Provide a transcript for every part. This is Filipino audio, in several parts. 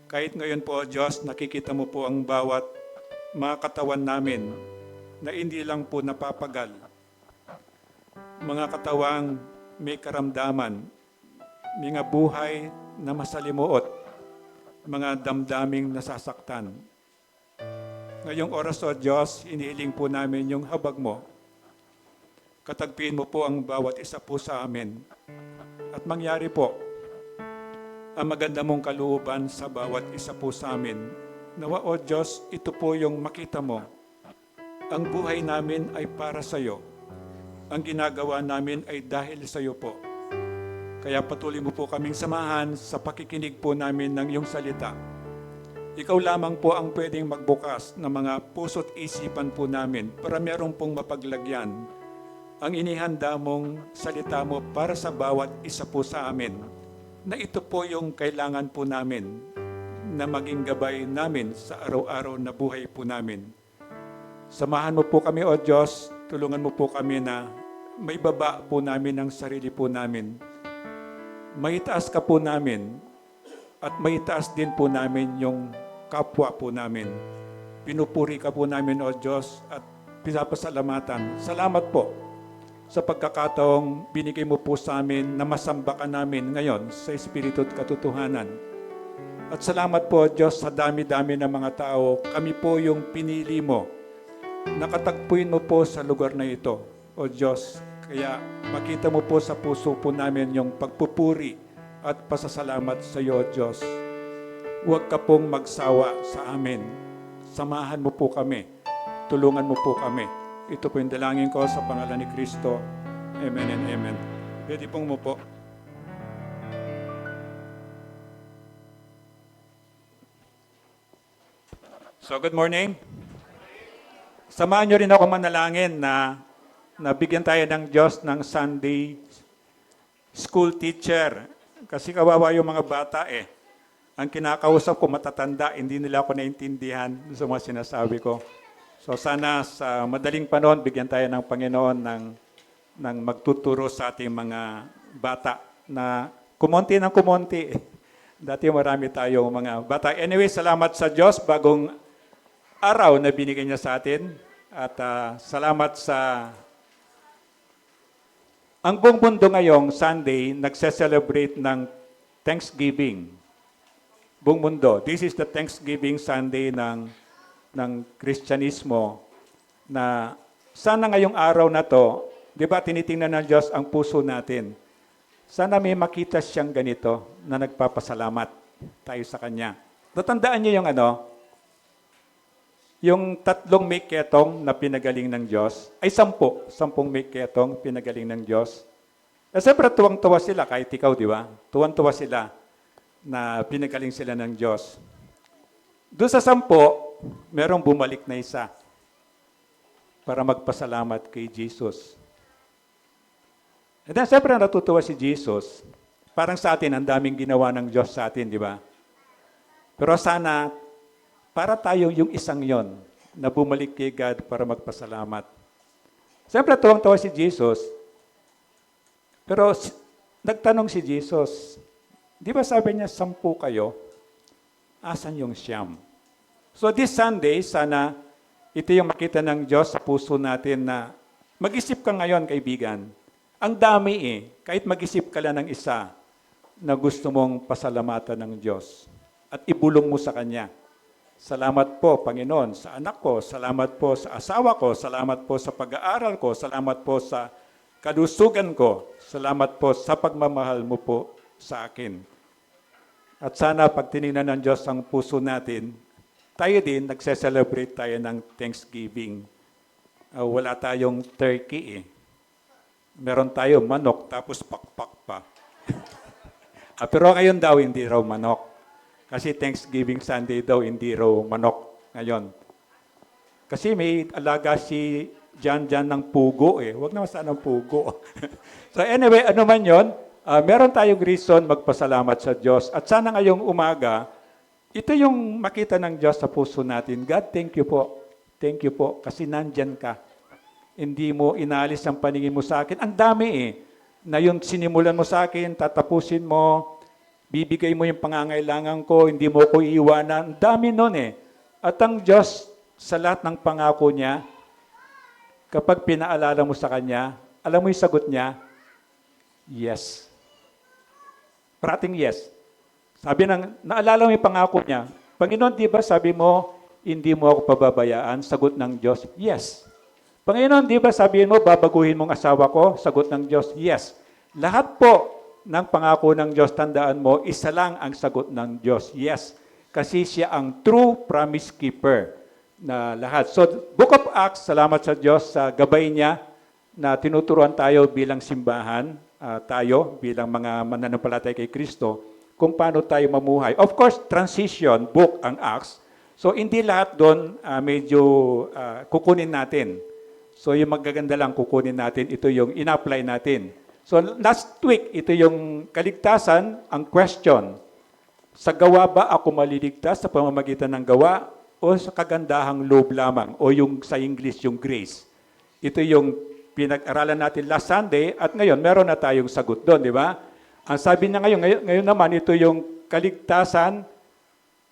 Kahit ngayon po, O Diyos, nakikita mo po ang bawat mga katawan namin na hindi lang po napapagal. Mga katawang may karamdaman, mga buhay na masalimuot, mga damdaming nasasaktan. Ngayong oras, O Diyos, inihiling po namin yung habag mo. Katagpiin mo po ang bawat isa po sa amin. At mangyari po ang maganda mong kalooban sa bawat isa po sa amin. Nawa, O Diyos, ito po yung makita mo. Ang buhay namin ay para sa iyo. Ang ginagawa namin ay dahil sa iyo po. Kaya patuloy mo po kaming samahan sa pakikinig po namin ng iyong salita. Ikaw lamang po ang pwedeng magbukas ng mga puso't isipan po namin para merong pong mapaglagyan ang inihanda mong salita mo para sa bawat isa po sa amin, na ito po yung kailangan po namin na maging gabay namin sa araw-araw na buhay po namin. Samahan mo po kami, O Diyos, tulungan mo po kami na may baba po namin ang sarili po namin. May taas ka po namin at may taas din po namin yung kapwa po namin. Pinupuri ka po namin, O Diyos, at pinapasalamatan. Salamat po sa pagkakataong binigay mo po sa amin na masamba ka namin ngayon sa Espiritu at katotohanan. At salamat po, Diyos, sa dami-dami ng mga tao. Kami po yung pinili mo. Nakatagpuin mo po sa lugar na ito, O Diyos. Kaya makita mo po sa puso po namin yung pagpupuri at pasasalamat sa iyo, O Diyos. Huwag ka pong magsawa sa amin. Samahan mo po kami. Tulungan mo po kami. Ito po yung dalangin ko sa pangalan ni Kristo. Amen and amen. Pwede pong umupo. So, good morning. Samahan nyo rin ako manalangin na nabigyan tayo ng Diyos ng Sunday school teacher. Kasi kawawa yung mga bata eh. Ang kinakausap ko matatanda, hindi nila ako naintindihan sa mga sinasabi ko. So sana sa madaling panahon, bigyan tayo ng Panginoon ng magtuturo sa ating mga bata na kumonti ng kumonti. Dati marami tayong mga bata. Anyway, salamat sa Diyos, bagong araw na binigay niya sa atin. At salamat sa... Ang buong mundo ngayong Sunday, nagse-celebrate ng Thanksgiving. Buong mundo. This is the Thanksgiving Sunday ng Kristyanismo, na sana ngayong araw na to, di ba tinitingnan ng Diyos ang puso natin. Sana may makita siyang ganito na nagpapasalamat tayo sa Kanya. Natandaan niyo yung 3 may ketong na pinagaling ng Diyos, ay 10 may ketong pinagaling ng Diyos. Siyempre tuwang-tuwa sila, kahit ikaw, di ba? Tuwang-tuwa sila na pinagaling sila ng Diyos. Doon sa 10, merong bumalik na isa para magpasalamat kay Jesus. And then, siyempre, natutuwa si Jesus. Parang sa atin, ang daming ginawa ng Diyos sa atin, di ba? Pero sana, para tayo yung isang yon na bumalik kay God para magpasalamat. Siyempre, tuwang-tuwa si Jesus. Pero, nagtanong si Jesus, di ba sabi niya, 10 kayo? Asan yung 9? So this Sunday, sana ito yung makita ng Diyos sa puso natin na mag-isip ka ngayon, kaibigan. Ang dami kahit mag-isip ka lang ng isa na gusto mong pasalamatan ng Diyos at ibulong mo sa Kanya. Salamat po, Panginoon, sa anak ko. Salamat po sa asawa ko. Salamat po sa pag-aaral ko. Salamat po sa kalusugan ko. Salamat po sa pagmamahal mo po sa akin. At sana pag tinignan ng Diyos ang puso natin, tayo din, nagse-celebrate tayo ng Thanksgiving. Wala tayong turkey Meron tayo manok, tapos pakpak pa. Pero ngayon daw, hindi raw manok. Kasi Thanksgiving Sunday daw, hindi raw manok ngayon. Kasi may alaga si Jan ng pugo Huwag naman sana ng pugo. So anyway, ano man yon, meron tayong reason magpasalamat sa Diyos. At sana ngayong umaga, ito yung makita ng Diyos sa puso natin. God, thank you po. Thank you po kasi nandyan ka. Hindi mo inalis ang paningin mo sa akin. Ang dami na yung sinimulan mo sa akin, tatapusin mo. Bibigay mo yung pangangailangan ko, hindi mo ko iiwanan. Ang dami nun eh. At ang Diyos, sa lahat ng pangako niya, kapag pinaalala mo sa Kanya, alam mo yung sagot niya, yes. Parating yes. Sabi naalala mo yung pangako niya, Panginoon, di ba sabi mo, hindi mo ako pababayaan? Sagot ng Diyos, yes. Panginoon, di ba sabihin mo, babaguhin mong asawa ko? Sagot ng Diyos, yes. Lahat po ng pangako ng Diyos, tandaan mo, isa lang ang sagot ng Diyos, yes. Kasi siya ang true promise keeper na lahat. So, Book of Acts, salamat sa Diyos sa gabay niya na tinuturuan tayo bilang simbahan, tayo bilang mga mananampalataya kay Kristo, kung paano tayo mamuhay. Of course, transition book ang Acts. So, hindi lahat doon medyo kukunin natin. So, yung magaganda lang kukunin natin, ito yung in-apply natin. So, last week, ito yung kaligtasan, ang question. Sa gawa ba ako maliligtas sa pamamagitan ng gawa o sa kagandahang loob lamang o yung sa English, yung grace? Ito yung pinag-aralan natin last Sunday at ngayon meron na tayong sagot doon, di ba? Ang sabi niya ngayon naman, ito yung kaligtasan,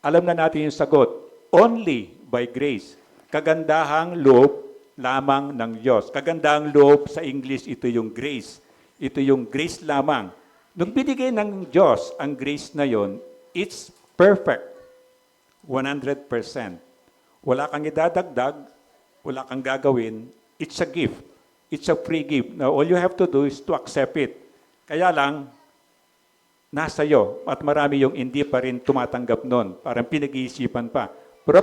alam na natin yung sagot. Only by grace. Kagandahang loob lamang ng Diyos. Kagandahang loob sa English, ito yung grace. Ito yung grace lamang. Nung binigay ng Diyos ang grace na yon, it's perfect. 100%. Wala kang idadagdag, wala kang gagawin. It's a gift. It's a free gift. Now, all you have to do is to accept it. Kaya lang, nasa iyo. At marami yung hindi pa rin tumatanggap nun. Parang pinag-iisipan pa. Pero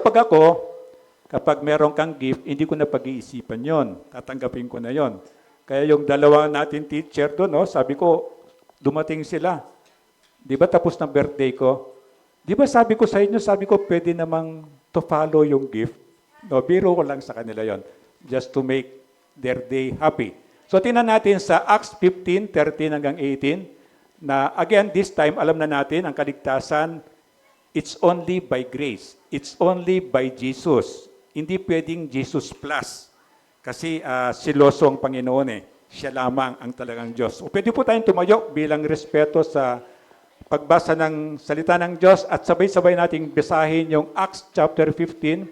kapag meron kang gift, hindi ko na pag-iisipan yon. Tatanggapin ko na yon. Kaya yung dalawa natin teacher doon, no, sabi ko, dumating sila. Di ba tapos ng birthday ko? Di ba sabi ko sa inyo, sabi ko, pwede namang to follow yung gift. No, biro ko lang sa kanila yon, just to make their day happy. So, tingnan natin sa Acts 15:13 hanggang 18, na again, this time, alam na natin, ang kaligtasan, it's only by grace. It's only by Jesus. Hindi pwedeng Jesus plus. Kasi siloso ang Panginoon eh. Siya lamang ang talagang Diyos. O pwede po tayong tumayo bilang respeto sa pagbasa ng salita ng Diyos at sabay-sabay nating basahin yung Acts chapter 15.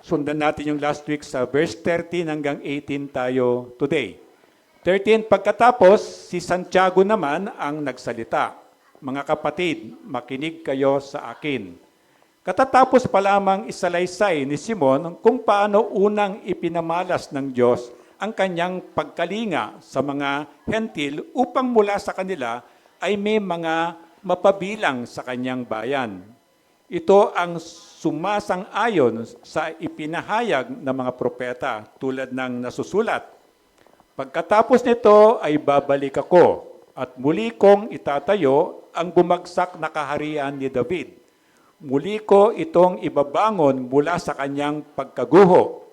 Sundan natin yung last week sa verse 13 hanggang 18 tayo today. 13, pagkatapos, si Santiago naman ang nagsalita. Mga kapatid, makinig kayo sa akin. Katatapos pa lamang isalaysay ni Simon kung paano unang ipinamalas ng Diyos ang kanyang pagkalinga sa mga hentil upang mula sa kanila ay may mga mapabilang sa kanyang bayan. Ito ang sumasang-ayon sa ipinahayag ng mga propeta tulad ng nasusulat. Pagkatapos nito ay babalik ako at muli kong itatayo ang bumagsak na kaharian ni David. Muli ko itong ibabangon mula sa kanyang pagkaguho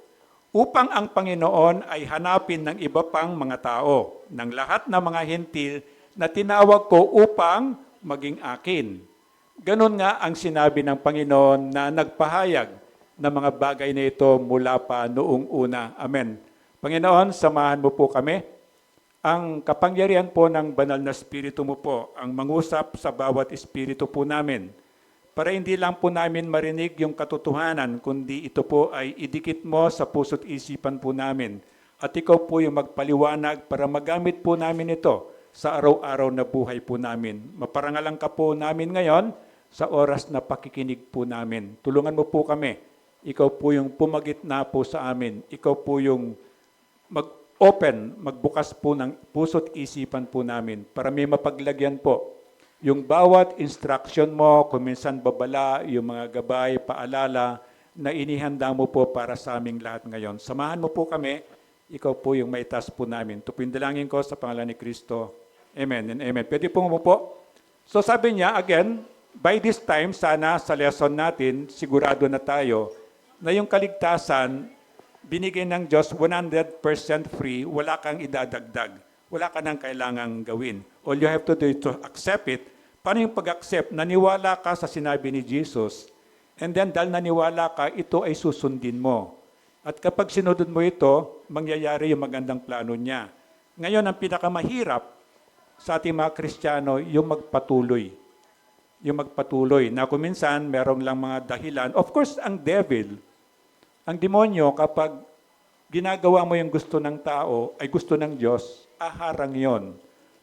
upang ang Panginoon ay hanapin ng iba pang mga tao, ng lahat ng mga hentil na tinawag ko upang maging akin. Ganon nga ang sinabi ng Panginoon na nagpahayag ng mga bagay na ito mula pa noong una. Amen. Panginoon, samahan mo po kami. Ang kapangyarihan po ng banal na Espiritu mo po, ang mangusap sa bawat Espiritu po namin, para hindi lang po namin marinig yung katotohanan, kundi ito po ay idikit mo sa puso't isipan po namin. At ikaw po yung magpaliwanag para magamit po namin ito sa araw-araw na buhay po namin. Maparangalan ka po namin ngayon sa oras na pakikinig po namin. Tulungan mo po kami. Ikaw po yung pumagitna po sa amin. Ikaw po yung mag-open, magbukas po ng puso't isipan po namin para may mapaglagyan po. Yung bawat instruction mo, kung minsan babala, yung mga gabay, paalala, na inihanda mo po para sa aming lahat ngayon. Samahan mo po kami, ikaw po yung maitas po namin. Tupindalangin ko sa pangalan ni Kristo. Amen and amen. Pwede pong umupo. So sabi niya, again, by this time, sana sa lesson natin, sigurado na tayo na yung kaligtasan, binigay ng Diyos 100% free, wala kang idadagdag. Wala ka nang kailangang gawin. All you have to do is to accept it. Paano yung pag-accept? Naniwala ka sa sinabi ni Jesus. And then, dahil naniwala ka, ito ay susundin mo. At kapag sinunod mo ito, mangyayari yung magandang plano niya. Ngayon, ang pinakamahirap sa ating mga Kristiyano, yung magpatuloy. yung magpatuloy. Na kung minsan, merong lang mga dahilan. Of course, ang devil, ang demonyo, kapag ginagawa mo yung gusto ng tao, ay gusto ng Diyos, aharang yon.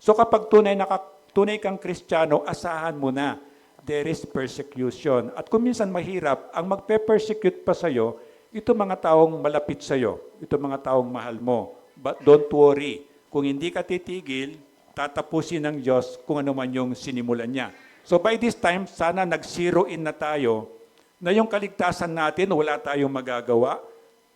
So kapag tunay kang Kristiyano, asahan mo na, there is persecution. At kung minsan mahirap, ang magpe-persecute pa sa'yo, ito mga taong malapit sa'yo, ito mga taong mahal mo. But don't worry, kung hindi ka titigil, tatapusin ng Diyos kung ano man yung sinimulan niya. So by this time, sana nag-zero in na tayo, na yung kaligtasan natin, wala tayong magagawa,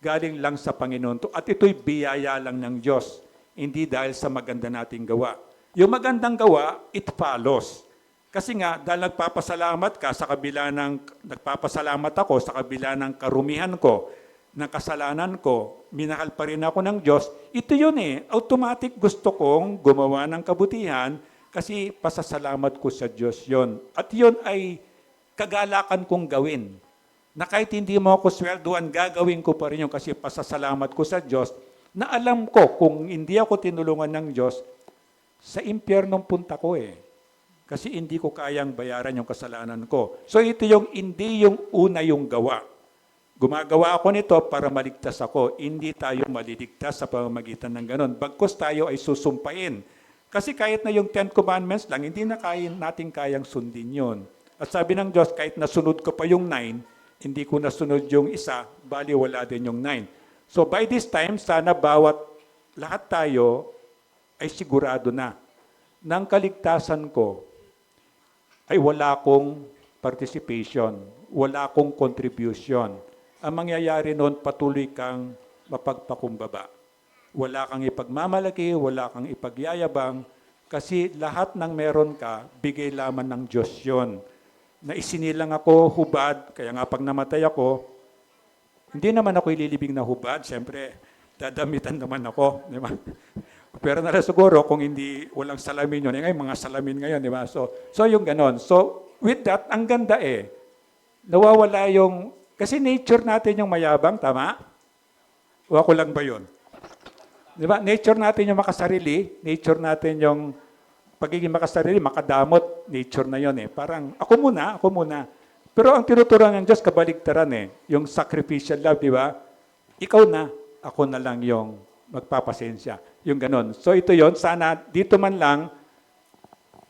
galing lang sa Panginoon to. At ito'y biyaya lang ng Diyos, hindi dahil sa maganda nating gawa. Yung magandang gawa, it follows. Kasi nga, dahil nagpapasalamat ka sa kabila ng, nagpapasalamat ako sa kabila ng karumihan ko, ng kasalanan ko, minahal pa rin ako ng Diyos, ito yun eh. Automatic gusto kong gumawa ng kabutihan kasi pasasalamat ko sa Diyos yon. At yun ay kagalakan kong gawin. Na kahit hindi mo ako sweldoan, gagawin ko pa rin yun kasi pasasalamat ko sa Diyos na alam ko kung hindi ako tinulungan ng Diyos, sa impyernong punta ko eh. Kasi hindi ko kayang bayaran yung kasalanan ko. So ito yung hindi yung una yung gawa. Gumagawa ako nito para maligtas ako. Hindi tayo maliligtas sa pamamagitan ng ganon. Bagkus tayo ay susumpain. Kasi kahit na yung 10 Commandments lang, hindi na natin kayang sundin yun. At sabi ng Diyos, kahit nasunod ko pa yung 9, hindi ko nasunod yung isa, bali wala din yung 9. So by this time, sana lahat tayo ay sigurado na ng kaligtasan ko ay wala akong participation, wala akong contribution. Ang mangyayari noon, patuloy kang mapagpakumbaba. Wala kang ipagmamalaki, wala kang ipagyayabang, kasi lahat ng meron ka, bigay lamang ng Diyos yun. Na isinilang ako hubad, kaya nga pag namatay ako, hindi naman ako ililibing na hubad, siyempre, dadamitan naman ako, di ba? Pero nala siguro kung hindi walang salamin yun, ngayon mga salamin ngayon, di ba? So yung ganon. So with that, ang ganda eh. Nawawala yung, kasi nature natin yung mayabang, tama? O ako lang ba yun? Di ba? Nature natin yung makasarili, nature natin yung pagiging makasarili, makadamot, nature na yun eh. Parang, ako muna. Pero ang tinuturuan ng Diyos, kabaligtaran eh. Yung sacrificial love, di ba? Ikaw na, ako na lang yung magpapasensya. Yung ganon. So ito yon, sana dito man lang,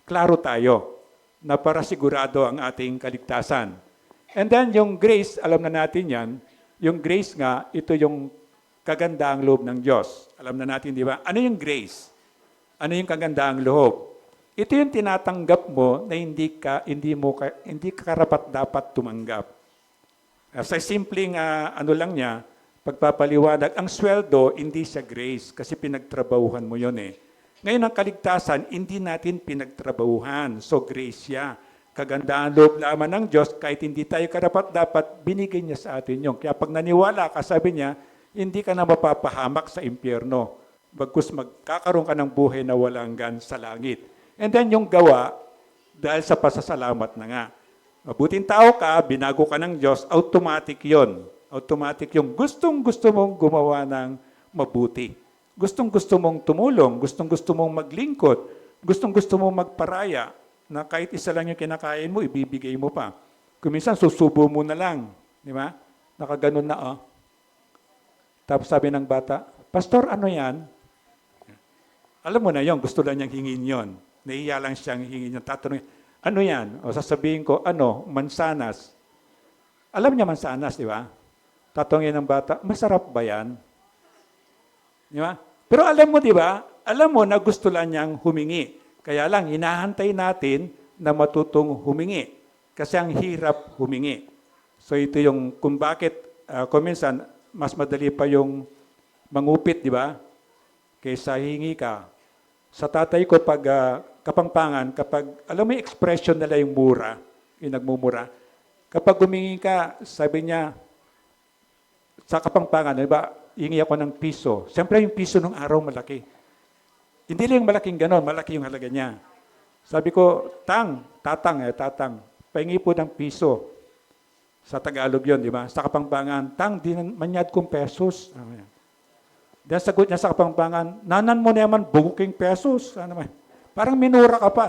klaro tayo na para sigurado ang ating kaligtasan. And then yung grace, alam na natin yan, yung grace nga, ito yung kagandaang loob ng Diyos. Alam na natin, di ba? Ano yung grace? Ano yung kagandaang loob? Ito yung tinatanggap mo na hindi ka karapat dapat tumanggap. Sa simpleng ano lang niya, pagpapaliwanag, ang sweldo, hindi siya grace kasi pinagtrabahuhan mo yon eh. Ngayon, ang kaligtasan, hindi natin pinagtrabahuhan. So, grace siya. Kagandahan loob lamang ng Diyos, kahit hindi tayo karapat-dapat, binigay niya sa atin yun. Kaya pag naniwala ka, sabi niya, hindi ka na mapapahamak sa impyerno. Bagkus magkakaroon ka ng buhay na walang hanggan sa langit. And then yung gawa, dahil sa pasasalamat na nga. Mabuting tao ka, binago ka ng Diyos, automatic yon. Automatic yung gustong-gusto mong gumawa ng mabuti. Gustong-gusto mong tumulong, gustong-gusto mong maglingkod, gustong-gusto mong magparaya, na kahit isa lang yung kinakain mo, ibibigay mo pa. Kung minsan, susubo mo na lang. Di ba? Nakaganon na, oh. Tapos sabi ng bata, Pastor, ano yan? Alam mo na yon, gusto lang niyang hingin yon. Nahiya lang siyang hingin yon. Tatanungin, ano yan? O sasabihin ko, mansanas. Alam niya mansanas, di ba? Tatungin ng bata, masarap ba yan? Di ba? Pero alam mo, di ba? Alam mo na gusto lang niyang humingi. Kaya lang, hinahantay natin na matutong humingi. Kasi ang hirap humingi. So ito yung kung bakit, kung minsan, mas madali pa yung mangupit, di ba? Kaysa hingi ka. Sa tatay ko, pag Kapampangan, kapag, alam mo yung expression nila yung mura, yung nagmumura, kapag humingi ka, sabi niya, sa Kapampangan, di ba, hingi ako ng piso. Siyempre yung piso nung araw malaki. Hindi lang malaking ganon, malaki yung halaga niya. Sabi ko, tatang, pahingi po ng piso. Sa Tagalog yun, di ba? Sa Kapampangan, di manyad kong pesos. Then sagot niya sa Kapampangan, nanan mo naman buking pesos. Ano man? Parang minura ka pa.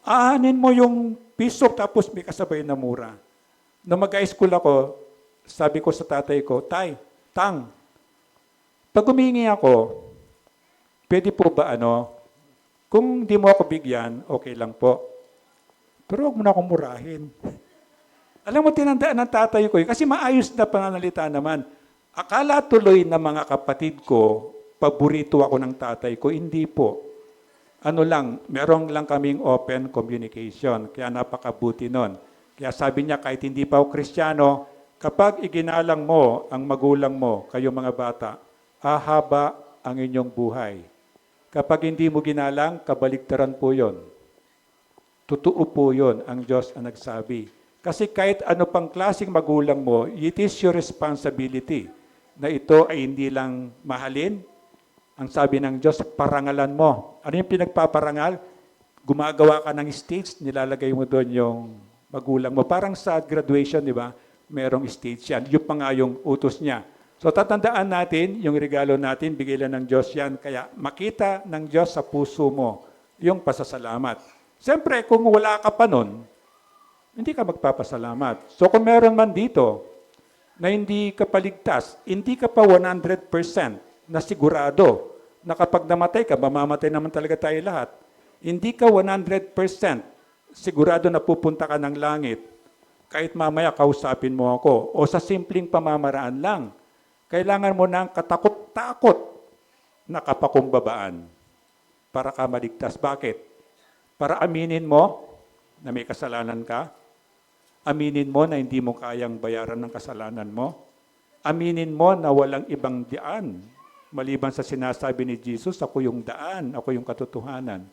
Aanin mo yung piso tapos may kasabay na mura. Nung mag-high school ako, sabi ko sa tatay ko, Tay, Tang, pag humingi ako, pwede po ba kung di mo ako bigyan, okay lang po. Pero huwag mo na akong murahin. Alam mo, tinandaan ng tatay ko kasi maayos na pananalita naman. Akala tuloy na mga kapatid ko, paborito ako ng tatay ko. Hindi po. Meron lang kaming open communication. Kaya napakabuti nun. Kaya sabi niya, kahit hindi pa ako Kristiyano, kapag iginalang mo ang magulang mo, kayo mga bata, ahaba ang inyong buhay. Kapag hindi mo ginalang, kabaligtaran po yon. Totoo po yon, ang Diyos ang nagsabi. Kasi kahit ano pang klaseng magulang mo, it is your responsibility na ito ay hindi lang mahalin. Ang sabi ng Diyos, parangalan mo. Ano yung pinagpaparangal? Gumagawa ka ng stage, nilalagay mo doon yung magulang mo. Parang sa graduation, di ba? Merong stage yan. Yung pa nga yung utos niya. So tatandaan natin, yung regalo natin, bigay lang ng Diyos yan. Kaya makita ng Diyos sa puso mo yung pasasalamat. Siyempre, kung wala ka pa nun, hindi ka magpapasalamat. So kung meron man dito na hindi ka paligtas, hindi ka pa 100% na sigurado na kapag namatay ka, mamamatay naman talaga tayo lahat. Hindi ka 100% sigurado na pupunta ka ng langit. Kahit mamaya kausapin mo ako o sa simpleng pamamaraan lang. Kailangan mo ng katakot-takot na kapakumbabaan para ka maligtas. Bakit? Para aminin mo na may kasalanan ka. Aminin mo na hindi mo kayang bayaran ng kasalanan mo. Aminin mo na walang ibang daan. Maliban sa sinasabi ni Jesus, ako yung daan, ako yung katotohanan.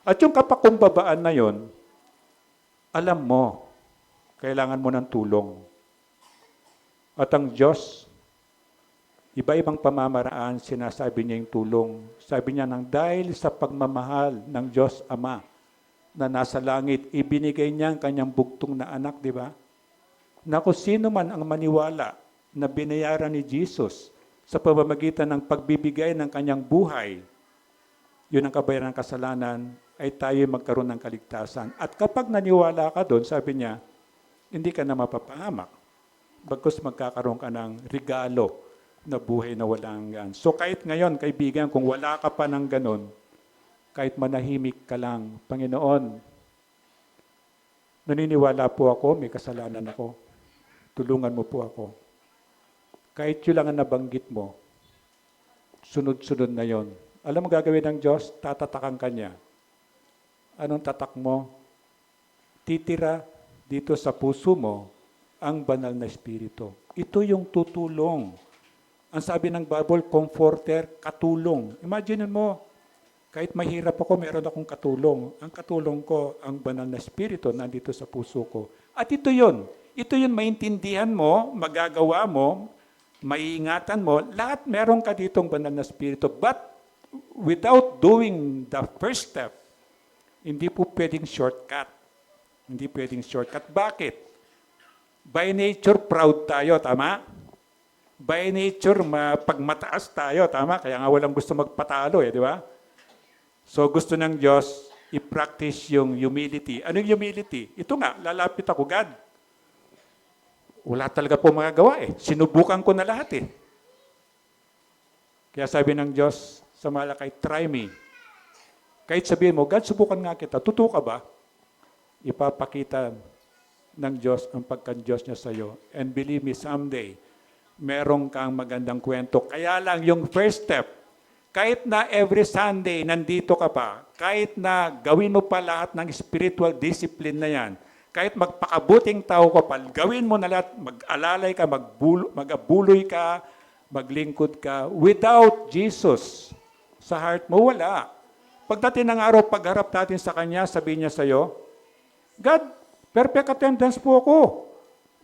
At yung kapakumbabaan na yon, alam mo, kailangan mo ng tulong. At ang Diyos, iba-ibang pamamaraan, sinasabi niya yung tulong. Sabi niya nang dahil sa pagmamahal ng Diyos Ama, na nasa langit, ibinigay niya ang kanyang bugtong na anak, di ba? Na kung sino man ang maniwala na binayaran ni Jesus sa pamamagitan ng pagbibigay ng kanyang buhay, yun ang kabayaran ng kasalanan, ay tayo magkaroon ng kaligtasan. At kapag naniwala ka doon, sabi niya, hindi ka na mapapahamak. Bagkus magkakaroon ka ng regalo na buhay na walang hanggan. So kahit ngayon, kaibigan, kung wala ka pa ng ganun, kahit manahimik ka lang, Panginoon, naniniwala po ako, may kasalanan ako. Tulungan mo po ako. Kahit yun lang ang nabanggit mo, sunod-sunod na yon. Alam mo gagawin ng Diyos? Tatatakan ka niya. Anong tatak mo? Titira dito sa puso mo ang banal na Espiritu. Ito yung tutulong. Ang sabi ng Bible, comforter, katulong. Imagine mo, kahit mahirap ako, meron akong katulong. Ang katulong ko, ang banal na Espiritu, nandito sa puso ko. At ito yun. Ito yun, maintindihan mo, magagawa mo, maiingatan mo, lahat meron ka ditong banal na Espiritu. But without doing the first step, hindi po pwedeng shortcut. Hindi pwedeng shortcut. Bakit? By nature, proud tayo, tama? By nature, pagmataas tayo, tama? Kaya nga walang gusto magpatalo, di ba? So gusto ng Diyos, i-practice yung humility. Ano yung humility? Ito nga, lalapit ako, God. Wala talaga po magagawa eh. Sinubukan ko na lahat eh. Kaya sabi ng Diyos sa Malakay, try me. Kahit sabihin mo, God, subukan nga kita. Totoo ka ba? Ipapakita ng Diyos ang pagka-Diyos niya sa iyo. And believe me, someday, meron kang magandang kwento. Kaya lang yung first step, kahit na every Sunday nandito ka pa, kahit na gawin mo pa lahat ng spiritual discipline na yan, kahit magpakabuting tao ka pa, gawin mo na lahat, mag-alalay ka, mag-abuloy ka, maglingkod ka, without Jesus sa heart mo, wala. Pagdating ng araw, pagharap natin sa Kanya, sabihin niya sa iyo, God, perfect attendance po ako.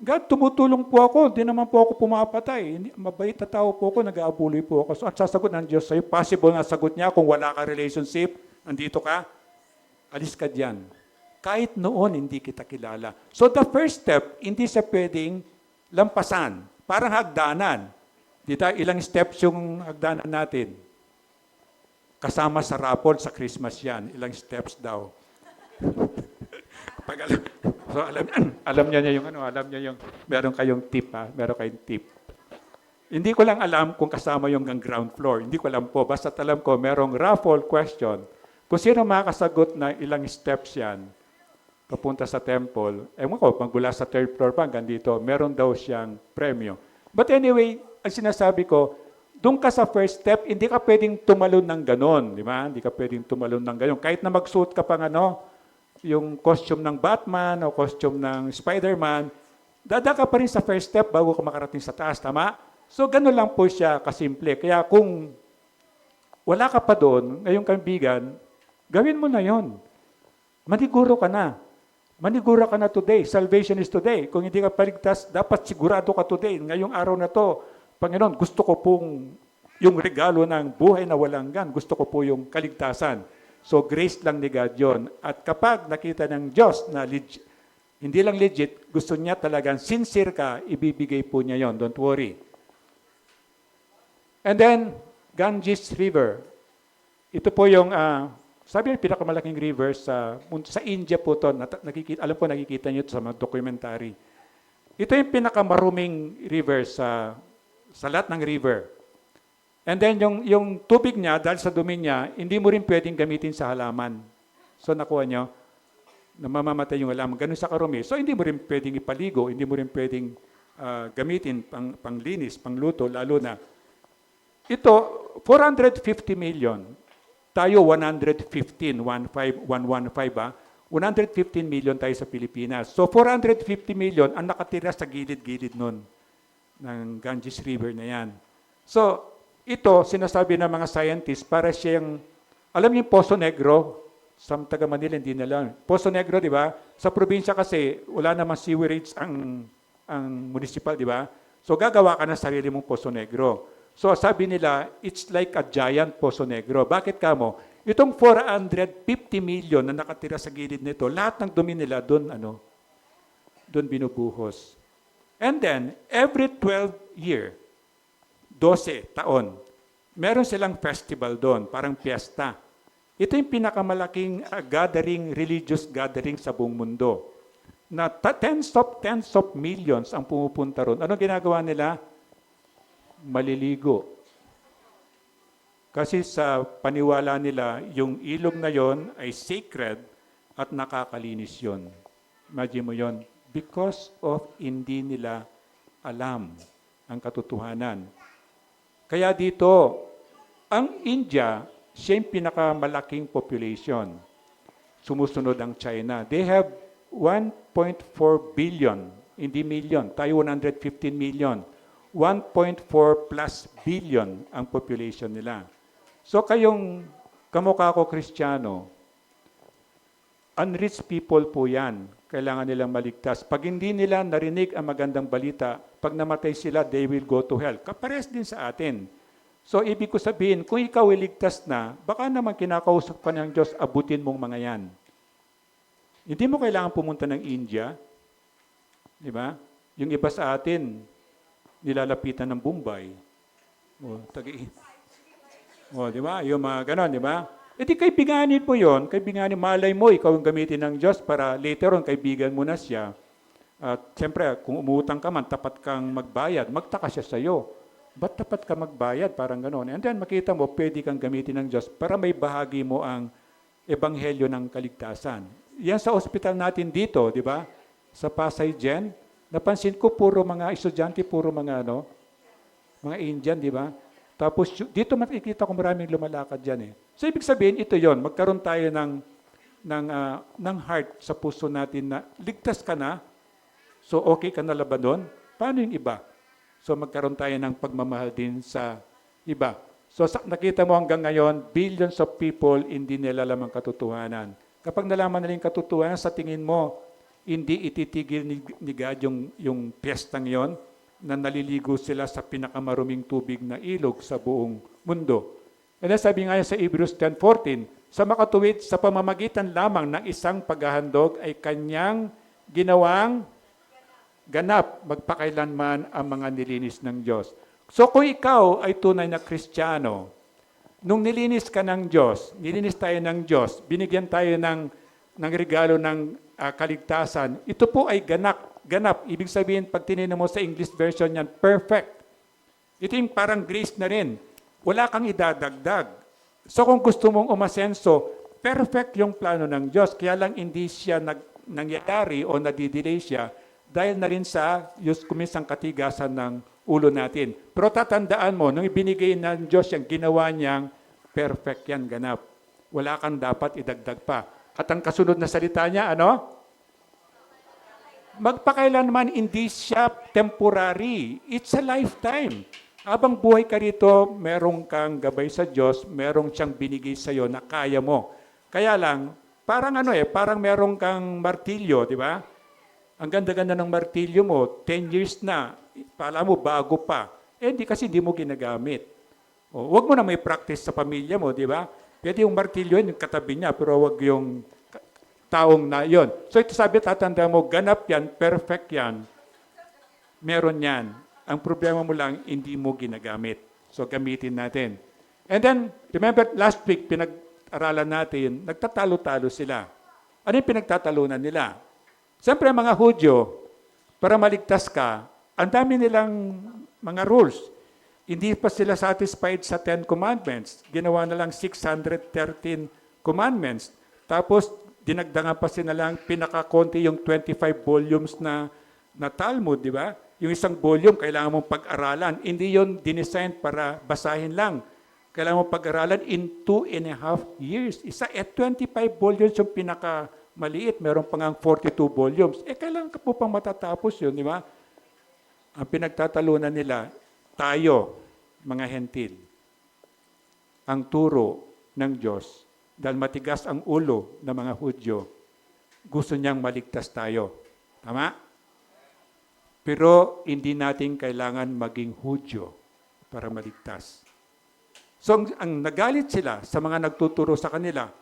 God, tumutulong po ako. Hindi naman po ako pumapatay. Mabait na tao po ako, nag-aabuloy po ako. So, at sasagot ng Diyos sa'yo, possible na sagot niya kung wala ka relationship, nandito ka, alis ka diyan. Kahit noon, hindi kita kilala. So, the first step, hindi siya pwedeng lampasan. Parang hagdanan. Dito, ilang steps yung hagdanan natin? Kasama sa rapol sa Christmas yan. Ilang steps daw. Pag alam, so alam niya yung ano, alam niya yung meron kayong tip ha, meron kayong tip. Hindi ko lang alam kung kasama yung ground floor. Hindi ko alam po. Basta alam ko, merong raffle question. Kung sino makakasagot na ilang steps yan, papunta sa temple, ewan ko, magmula sa third floor pa hanggang dito, meron daw siyang premyo. But anyway, ang sinasabi ko, doon ka sa first step, hindi ka pwedeng tumalon ng ganon, di ba? Hindi ka pwedeng tumalon ng ganon. Kahit na magsuot ka pang yung costume ng Batman o costume ng Spider-Man, dada ka pa rin sa first step bago ka makarating sa taas, tama? So, gano'n lang po siya kasimple. Kaya kung wala ka pa doon, ngayong kaibigan, gawin mo na yon. Maniguro ka na. Maniguro ka na today. Salvation is today. Kung hindi ka paligtas, dapat sigurado ka today. Ngayong araw na to, Panginoon, gusto ko pong yung regalo ng buhay na walang hanggan. Gusto ko po yung kaligtasan. So, grace lang ni God yun. At kapag nakita ng Diyos na hindi lang legit, gusto niya talagang sincere ka, ibibigay po niya yon. Don't worry. And then, Ganges River. Ito po yung, sabi yung pinakamalaking river sa India po ito. Alam po, nakikita niyo ito sa mga documentary. Ito yung pinakamaruming river sa lahat ng river. And then, yung tubig niya, dahil sa dumi niya, hindi mo rin pwedeng gamitin sa halaman. So, nakuha niyo, na mamamatay yung halaman. Ganun sa karumi. So, hindi mo rin pwedeng ipaligo, hindi mo rin pwedeng gamitin panglinis, pangluto, lalo na ito, 450 million. Tayo 115 million tayo sa Pilipinas. So 450 million ang nakatira sa gilid-gilid nun ng Ganges River na yan. So ito, sinasabi ng mga scientists, para siyang, alam niyo yung Poso Negro, sa taga Manila, hindi na lang. Poso Negro, di ba? Sa probinsya kasi, wala namang sewerage ang municipal, di ba? So gagawa ka ng sarili mong Poso Negro. So sabi nila, it's like a giant Poso Negro. Bakit kamo? Itong 450 million na nakatira sa gilid nito, lahat ng dumi nila doon binubuhos. And then, every 12 year, 12 taon, meron silang festival doon, parang piyesta. Ito yung pinakamalaking religious gathering sa buong mundo. Na tens of millions ang pumupunta ron. Ano ginagawa nila? Maliligo. Kasi sa paniwala nila, yung ilog na yon ay sacred at nakakalinis yon. Imagine mo yon. Because of hindi nila alam ang katotohanan. Kaya dito, ang India, siya yung pinakamalaking population. Sumusunod ang China. They have 1.4 billion, hindi million. Tayo 115 million. 1.4 plus billion ang population nila. So kayong kamukha ko Kristiyano, unreached people po yan. Kailangan nilang maligtas. Pag hindi nila narinig ang magandang balita, pag namatay sila, they will go to hell. Kapares din sa atin. So ibig ko sabihin, kung ikaw iligtas na, baka naman kinakausap pa ng Diyos, abutin mong mga yan. Hindi mo kailangan pumunta ng India. Di ba? Yung iba sa atin, nilalapitan ng Bombay. Di ba? Yung mga ganon, di ba? E di kaibiganin mo yun. Kaibiganin, malay mo, ikaw ang gamitin ng Diyos para later on, kaibigan mo na siya. At siyempre, kung umuutang ka man, tapat kang magbayad, magtaka siya sa'yo. Ba't tapat ka magbayad? Parang ganon. And then, makita mo, pwede kang gamitin ng Diyos para may bahagi mo ang ebanghelyo ng kaligtasan. Yan sa ospital natin dito, di ba? Sa Pasay Gen, napansin ko puro mga estudyante, puro mga Indian, di ba? Tapos dito makikita ko maraming lumalakad diyan eh. So ibig sabihin ito 'yon, magkaroon tayo ng heart sa puso natin na ligtas ka na. So okay ka na laban doon. Paano yung iba? So magkaroon tayo ng pagmamahal din sa iba. So nakita mo hanggang ngayon, billions of people hindi nila alam ang katotohanan. Kapag nalaman nila yung katotohanan, sa tingin mo, hindi ititigil ni God yung piyestang yon na naliligo sila sa pinakamaruming tubig na ilog sa buong mundo. And sabi nga sa Hebrews 10:14, sa makatuwid sa pamamagitan lamang ng isang paghahandog ay kanyang ginawang ganap magpakailanman ang mga nilinis ng Diyos. So kung ikaw ay tunay na Kristiyano, nung nilinis ka ng Diyos, nilinis tayo ng Diyos, binigyan tayo ng ng regalo ng kaligtasan, ito po ay ganap. Ibig sabihin, pag tinignan mo sa English version yan, perfect. Ito yung parang grace na rin. Wala kang idadagdag. So kung gusto mong umasenso, perfect yung plano ng Diyos. Kaya lang hindi siya nangyayari o nadidelay siya dahil na rin sa kuminsang katigasan ng ulo natin. Pero tatandaan mo, nung ibinigay ng Diyos yung ginawa niyang perfect yan, ganap. Wala kang dapat idagdag pa. At ang kasunod na salita niya, ano? Magpakailanman hindi siya temporary. It's a lifetime. Habang buhay ka rito, merong kang gabay sa Diyos, merong siyang binigay sa iyo na kaya mo. Kaya lang, parang parang merong kang martilyo, di ba? Ang ganda-ganda ng martilyo mo, 10 years na, pala mo bago pa. Hindi kasi hindi mo ginagamit. Huwag mo na may practice sa pamilya mo, di ba? Pwede yung martilyo yung katabi niya, pero huwag yung taong na yon. So ito sabi, tatanda mo, ganap yan, perfect yan. Meron yan. Ang problema mo lang, hindi mo ginagamit. So gamitin natin. And then, remember last week, pinag-aralan natin, nagtatalo-talo sila. Ano yung pinagtatalunan nila? Siyempre, mga Hudyo, para maligtas ka, ang dami nilang mga rules. Hindi pa sila satisfied sa 10 commandments. Ginawa na lang 613 commandments. Tapos, dinagdagan pa sila lang pinakakonti yung 25 volumes na Talmud, di ba? Yung isang volume, kailangan mong pag-aralan. Hindi yon dinesign para basahin lang. Kailangan mong pag-aralan in 2.5 years. 25 volumes yung pinakamaliit. Meron pa nga 42 volumes. Kailangan ka po pang matatapos yun, di ba? Ang pinagtatalunan nila, tayo, mga hentil, ang turo ng Diyos, dahil matigas ang ulo ng mga Hudyo, gusto niyang maligtas tayo. Tama? Pero hindi natin kailangan maging Hudyo para maligtas. So ang nagalit sila sa mga nagtuturo sa kanila,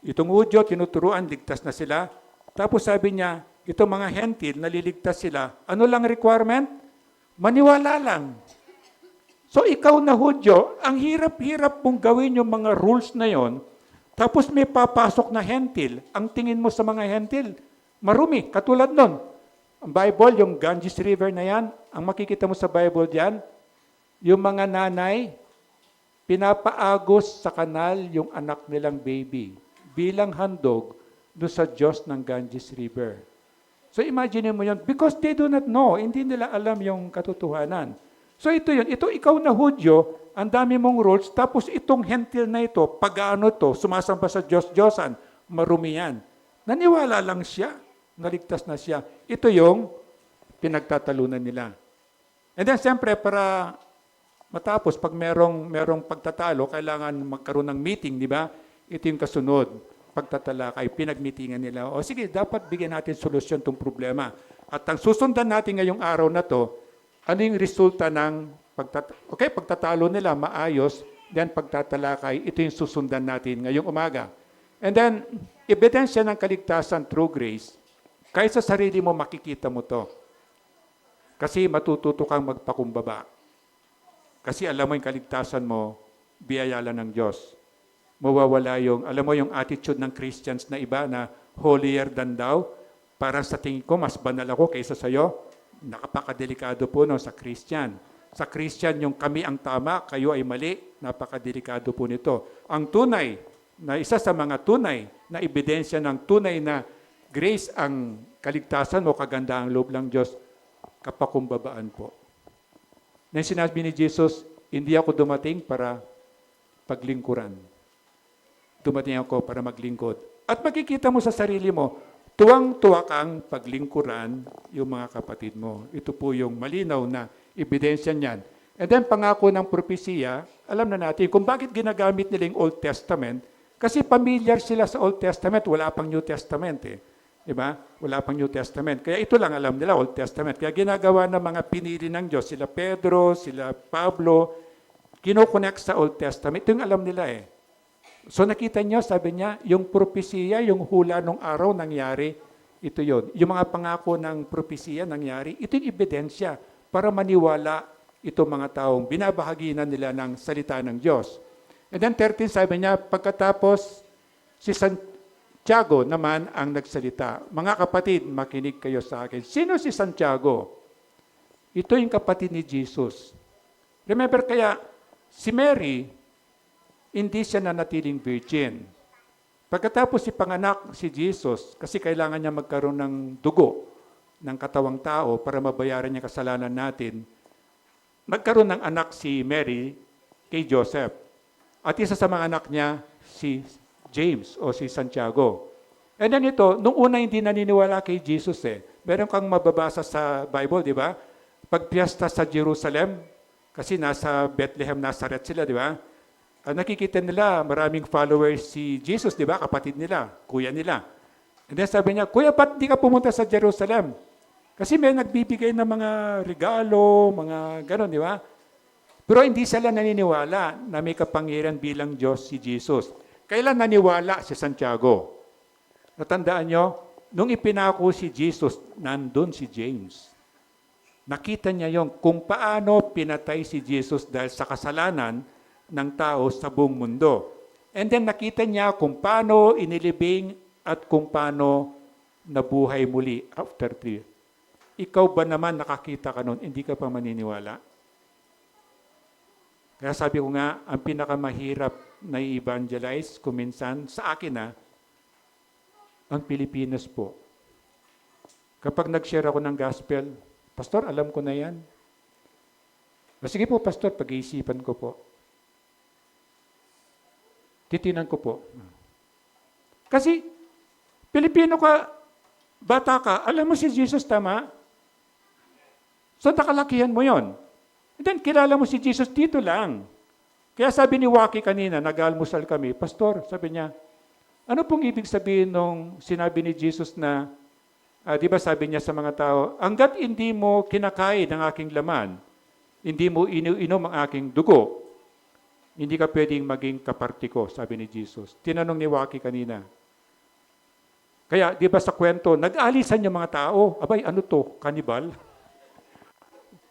itong Hudyo, tinuturuan, ligtas na sila. Tapos sabi niya, itong mga hentil, naliligtas sila. Ano lang requirement? Maniwala lang. So ikaw na Hudyo, ang hirap-hirap mong gawin yung mga rules na yon. Tapos may papasok na hentil. Ang tingin mo sa mga hentil, marumi, katulad nun. Ang Bible, yung Ganges River na yan, ang makikita mo sa Bible diyan, yung mga nanay, pinapaagos sa kanal yung anak nilang baby bilang handog doon sa Diyos ng Ganges River. So imagine mo yun, because they do not know, hindi nila alam yung katotohanan. So ito yun, ito ikaw na Hudyo, ang dami mong rules, tapos itong hentil na ito, pag-ano to, sumasamba sa Diyos-Diyosan, marumi yan. Naniwala lang siya, naligtas na siya. Ito yung pinagtatalunan nila. And then siyempre, para matapos, pag merong pagtatalo, kailangan magkaroon ng meeting, di ba? Ito yung kasunod, pagtatalakay, pinagmeetingan nila. O sige, dapat bigyan natin solusyon tong problema. At ang susundan natin ngayong araw na to, ano yung resulta ng pagtatalo nila, maayos, then pagtatalakay, ito yung susundan natin ngayong umaga. And then, ebidensya ng kaligtasan through grace, kahit sa sarili mo, makikita mo to. Kasi matututo kang magpakumbaba. Kasi alam mo yung kaligtasan mo, biyaya lang ng Diyos. Mawawala yung, alam mo yung attitude ng Christians na iba na holier than thou, parang sa tingin ko, mas banal ako kaysa sa'yo. Napakadelikado po no, sa Christian. Sa Christian, yung kami ang tama, kayo ay mali, napakadelikado po nito. Ang tunay, na isa sa mga tunay na ebidensya ng tunay na grace ang kaligtasan mo, kagandaang loob ng Diyos, kapakumbabaan po. Na sinabi ni Jesus, hindi ako dumating para paglingkuran. Dumating ako para maglingkod. At makikita mo sa sarili mo, tuwang-tuwa kang paglingkuran yung mga kapatid mo. Ito po yung malinaw na ebidensya niyan. And then pangako ng propesiya, alam na natin kung bakit ginagamit nila yung Old Testament, kasi familiar sila sa Old Testament, wala pang New Testament eh. Diba? Wala pang New Testament. Kaya ito lang alam nila, Old Testament. Kaya ginagawa ng mga pinili ng Diyos, sila Pedro, sila Pablo, kinoconnect sa Old Testament. Ito yung alam nila eh. So nakita niyo, sabi niya, yung propesiya, yung hula ng araw nangyari, ito yon. Yung mga pangako ng propesiya nangyari, ito yung ebidensya para maniwala itong mga taong binabahaginan nila ng salita ng Diyos. And then 13, sabi niya, pagkatapos Tiago naman ang nagsalita. Mga kapatid, makinig kayo sa akin. Sino si Santiago? Ito yung kapatid ni Jesus. Remember kaya, si Mary, hindi siya nanatiling virgin. Pagkatapos ipanganak si Jesus, kasi kailangan niya magkaroon ng dugo ng katawang tao para mabayaran niya kasalanan natin, nagkaroon ng anak si Mary kay Joseph. At isa sa mga anak niya, si James o si Santiago. And then ito, nung una hindi naniniwala kay Jesus Meron kang mababasa sa Bible, di ba? Pag piyesta sa Jerusalem, kasi nasa Bethlehem, Nazareth sila, di ba? Nakikita nila, maraming followers si Jesus, di ba? Kapatid nila, kuya nila. And then sabi niya, Kuya, ba't di ka pumunta sa Jerusalem? Kasi may nagbibigay ng mga regalo, mga gano'n, di ba? Pero hindi sila naniniwala na may kapangyarihan bilang Diyos si Jesus. Kailan naniwala si Santiago? Natandaan nyo, nung ipinako si Jesus, nandun si James. Nakita niya yung kung paano pinatay si Jesus dahil sa kasalanan ng tao sa buong mundo. And then nakita niya kung paano inilibing at kung paano nabuhay muli after 3. Ikaw ba naman nakakita ka nun, hindi ka pa maniniwala? Kaya sabi ko nga, ang pinakamahirap na i-evangelize kuminsan sa akin ang Pilipinas po. Kapag nag-share ako ng gospel, Pastor, alam ko na yan. Sige po, Pastor, pag-iisipan ko po. Titinan ko po. Kasi, Pilipino ka, bata ka, alam mo si Jesus, tama? So, nakalakihan mo yon. And then, kilala mo si Jesus dito lang. Kaya sabi ni Waki kanina, nag-almusal kami, Pastor, sabi niya, ano pong ibig sabihin nung sinabi ni Jesus na, di ba sabi niya sa mga tao, hanggat hindi mo kinakain ang aking laman, hindi mo inom ang aking dugo, hindi ka pwedeng maging kaparti ko, sabi ni Jesus. Tinanong ni Waki kanina. Kaya, di ba sa kwento, nag-aalisan yung mga tao, abay, ano to, kanibal?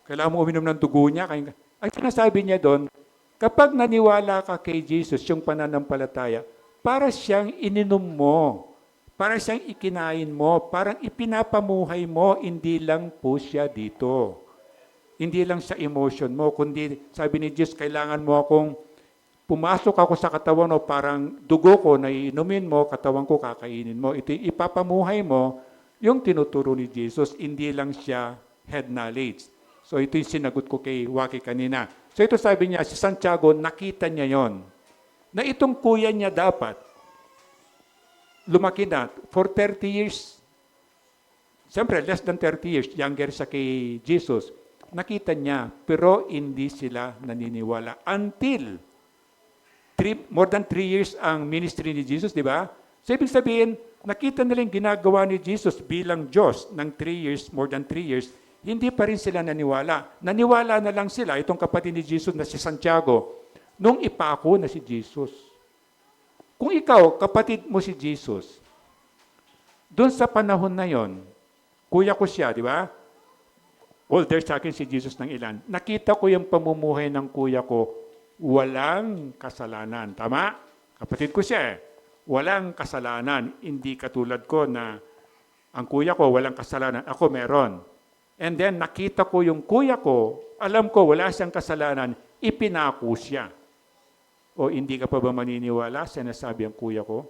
Kailangan mo uminom ng dugo niya. Ang sinasabi niya doon, kapag naniwala ka kay Jesus, yung pananampalataya, para siyang ininom mo, para siyang ikinain mo, parang ipinapamuhay mo, hindi lang po siya dito. Hindi lang sa emotion mo, kundi sabi ni Jesus, kailangan mo akong pumasok ako sa katawan mo, parang dugo ko na iinumin mo, katawan ko kakainin mo. Ito ipapamuhay mo, yung tinuturo ni Jesus, hindi lang siya head knowledge. So ito yung sinagot ko kay Waki kanina. So ito sabi niya, si Santiago, nakita niya yon na itong kuya niya dapat lumaki na for 30 years. Siyempre, less than 30 years, younger sa kay Jesus. Nakita niya, pero hindi sila naniniwala. Until more than 3 years ang ministry ni Jesus, di ba? So ibig sabihin, nakita nila yung ginagawa ni Jesus bilang Diyos ng 3 years, more than 3 years, hindi pa rin sila naniwala. Naniwala na lang sila, itong kapatid ni Jesus na si Santiago, nung ipako na si Jesus. Kung ikaw, kapatid mo si Jesus, doon sa panahon na yon, kuya ko siya, di ba? Older sa akin si Jesus ng ilan. Nakita ko yung pamumuhay ng kuya ko, walang kasalanan. Tama? Kapatid ko siya Walang kasalanan. Hindi katulad ko na ang kuya ko walang kasalanan, ako meron. And then nakita ko yung kuya ko, alam ko wala siyang kasalanan, ipinako siya. O hindi ka pa ba maniniwala sa nasabi ang kuya ko?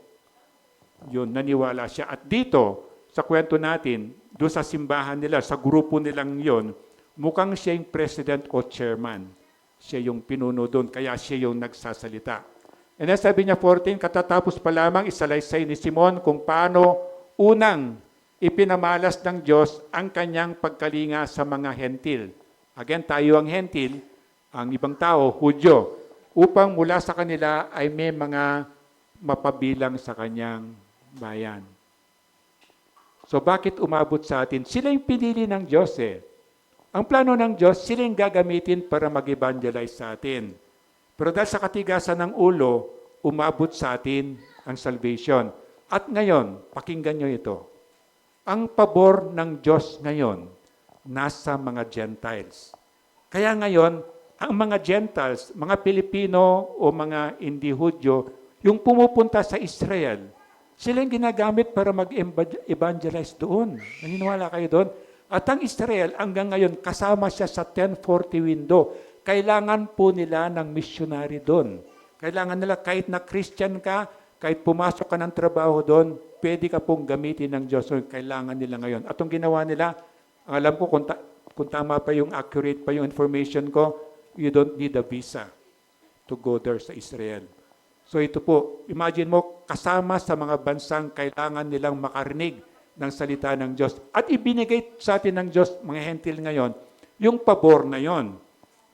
Yun, naniwala siya. At dito, sa kwento natin, doon sa simbahan nila, sa grupo nilang yon, mukhang siya yung president o chairman. Siya yung pinuno doon, kaya siya yung nagsasalita. And then sabi niya 14, katatapos pa lamang isalaysay ni Simon kung paano unang ipinamalas ng Diyos ang kanyang pagkalinga sa mga hentil. Again, tayo ang hentil, ang ibang tao, Hudyo, upang mula sa kanila ay may mga mapabilang sa kanyang bayan. So bakit umabot sa atin? Sila yung pinili ng Diyos Ang plano ng Diyos, sila yung gagamitin para mag-evangelize sa atin. Pero dahil sa katigasan ng ulo, umabot sa atin ang salvation. At ngayon, pakinggan nyo ito. Ang pabor ng Diyos ngayon, nasa mga Gentiles. Kaya ngayon, ang mga Gentiles, mga Pilipino o mga hindi Hudyo, yung pumupunta sa Israel, Sila yung ginagamit para mag-evangelize doon. Naniniwala kayo doon? At ang Israel, hanggang ngayon, kasama siya sa 1040 window. Kailangan po nila ng missionary doon. Kailangan nila, kahit na Christian ka, kahit pumasok ka ng trabaho doon, pwede ka pong gamitin ng Diyos. So, kailangan nila ngayon. At ang ginawa nila, alam ko kung tama pa yung accurate pa yung information ko, you don't need a visa to go there sa Israel. So ito po, imagine mo, kasama sa mga bansang kailangan nilang makarinig ng salita ng Diyos. At ibinigay sa atin ng Diyos, mga hentil ngayon, yung pabor na yon.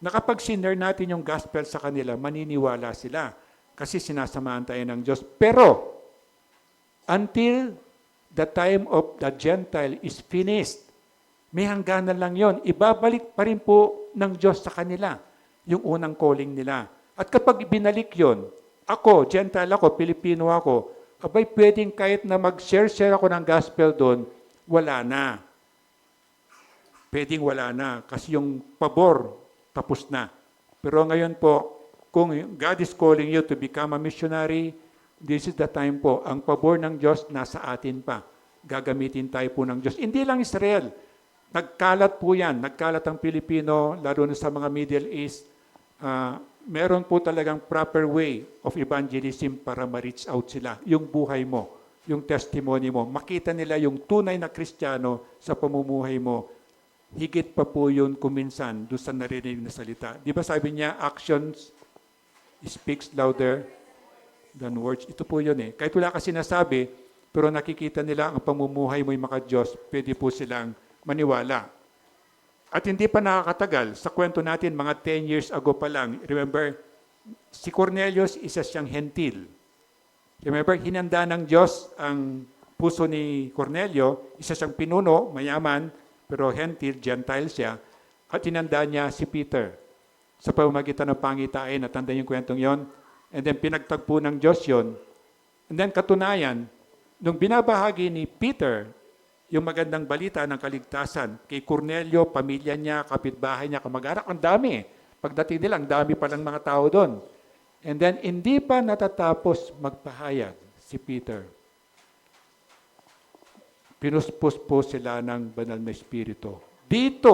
Na kapag sinare natin yung gospel sa kanila, maniniwala sila. Kasi sinasamahan tayo ng Diyos. Pero, until the time of the Gentile is finished, may hangganan lang yon. Ibabalik pa rin po ng Diyos sa kanila yung unang calling nila. At kapag binalik yon, ako, Gentile ako, Pilipino ako, abay pwedeng kahit na mag-share ako ng gospel doon, wala na. Pwedeng wala na kasi yung pabor tapos na. Pero ngayon po, kung God is calling you to become a missionary, this is the time po. Ang pabor ng Diyos nasa atin pa. Gagamitin tayo po ng Diyos. Hindi lang Israel. Nagkalat po yan. Nagkalat ang Pilipino, lalo na sa mga Middle East. Meron po talagang proper way of evangelism para ma-reach out sila. Yung buhay mo, yung testimony mo, makita nila yung tunay na Kristiyano sa pamumuhay mo. Higit pa po yun kuminsan doon sa narinig na salita. Di ba sabi niya, actions speaks louder than words. Ito po yun eh. Kahit wala ka sinasabi, pero nakikita nila ang pamumuhay mo'y maka-Diyos, pwede po silang maniwala. At hindi pa nakakatagal, sa kwento natin, mga 10 years ago pa lang, remember, si Cornelius, isa siyang hentil. Remember, hinanda ng Diyos ang puso ni Cornelio, isa siyang pinuno, mayaman, pero hentil, Gentile siya, at hinanda niya si Peter sa pamamagitan ng pangitain, natanda yung kwentong yon. And then pinagtagpo ng Diyos yon. And then katunayan, nung binabahagi ni Peter, yung magandang balita ng kaligtasan kay Cornelio, pamilya niya, kapitbahay niya, kamag-anak, ang dami. Pagdating nila, ang dami palang mga tao doon. And then, hindi pa natatapos magpahayag si Peter. Pinuspos po sila ng banal na espiritu. Dito,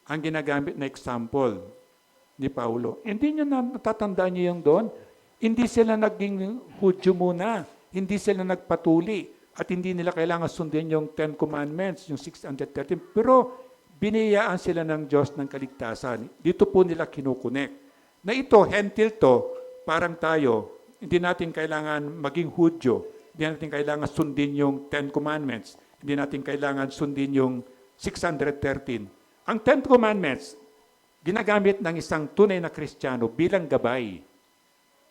ang ginagamit na example ni Paulo. Hindi niyo natatandaan niyo yung doon? Hindi sila naging Hudyo muna. Hindi sila nagpatuli. At hindi nila kailangan sundin yung 10 Commandments, yung 613. Pero biniyaan sila ng Diyos ng kaligtasan. Dito po nila kinukunek. Na ito, hentil to, parang tayo, hindi natin kailangan maging Hudyo. Hindi natin kailangan sundin yung 10 Commandments. Hindi natin kailangan sundin yung 613. Ang 10 Commandments, ginagamit ng isang tunay na Kristiyano bilang gabay.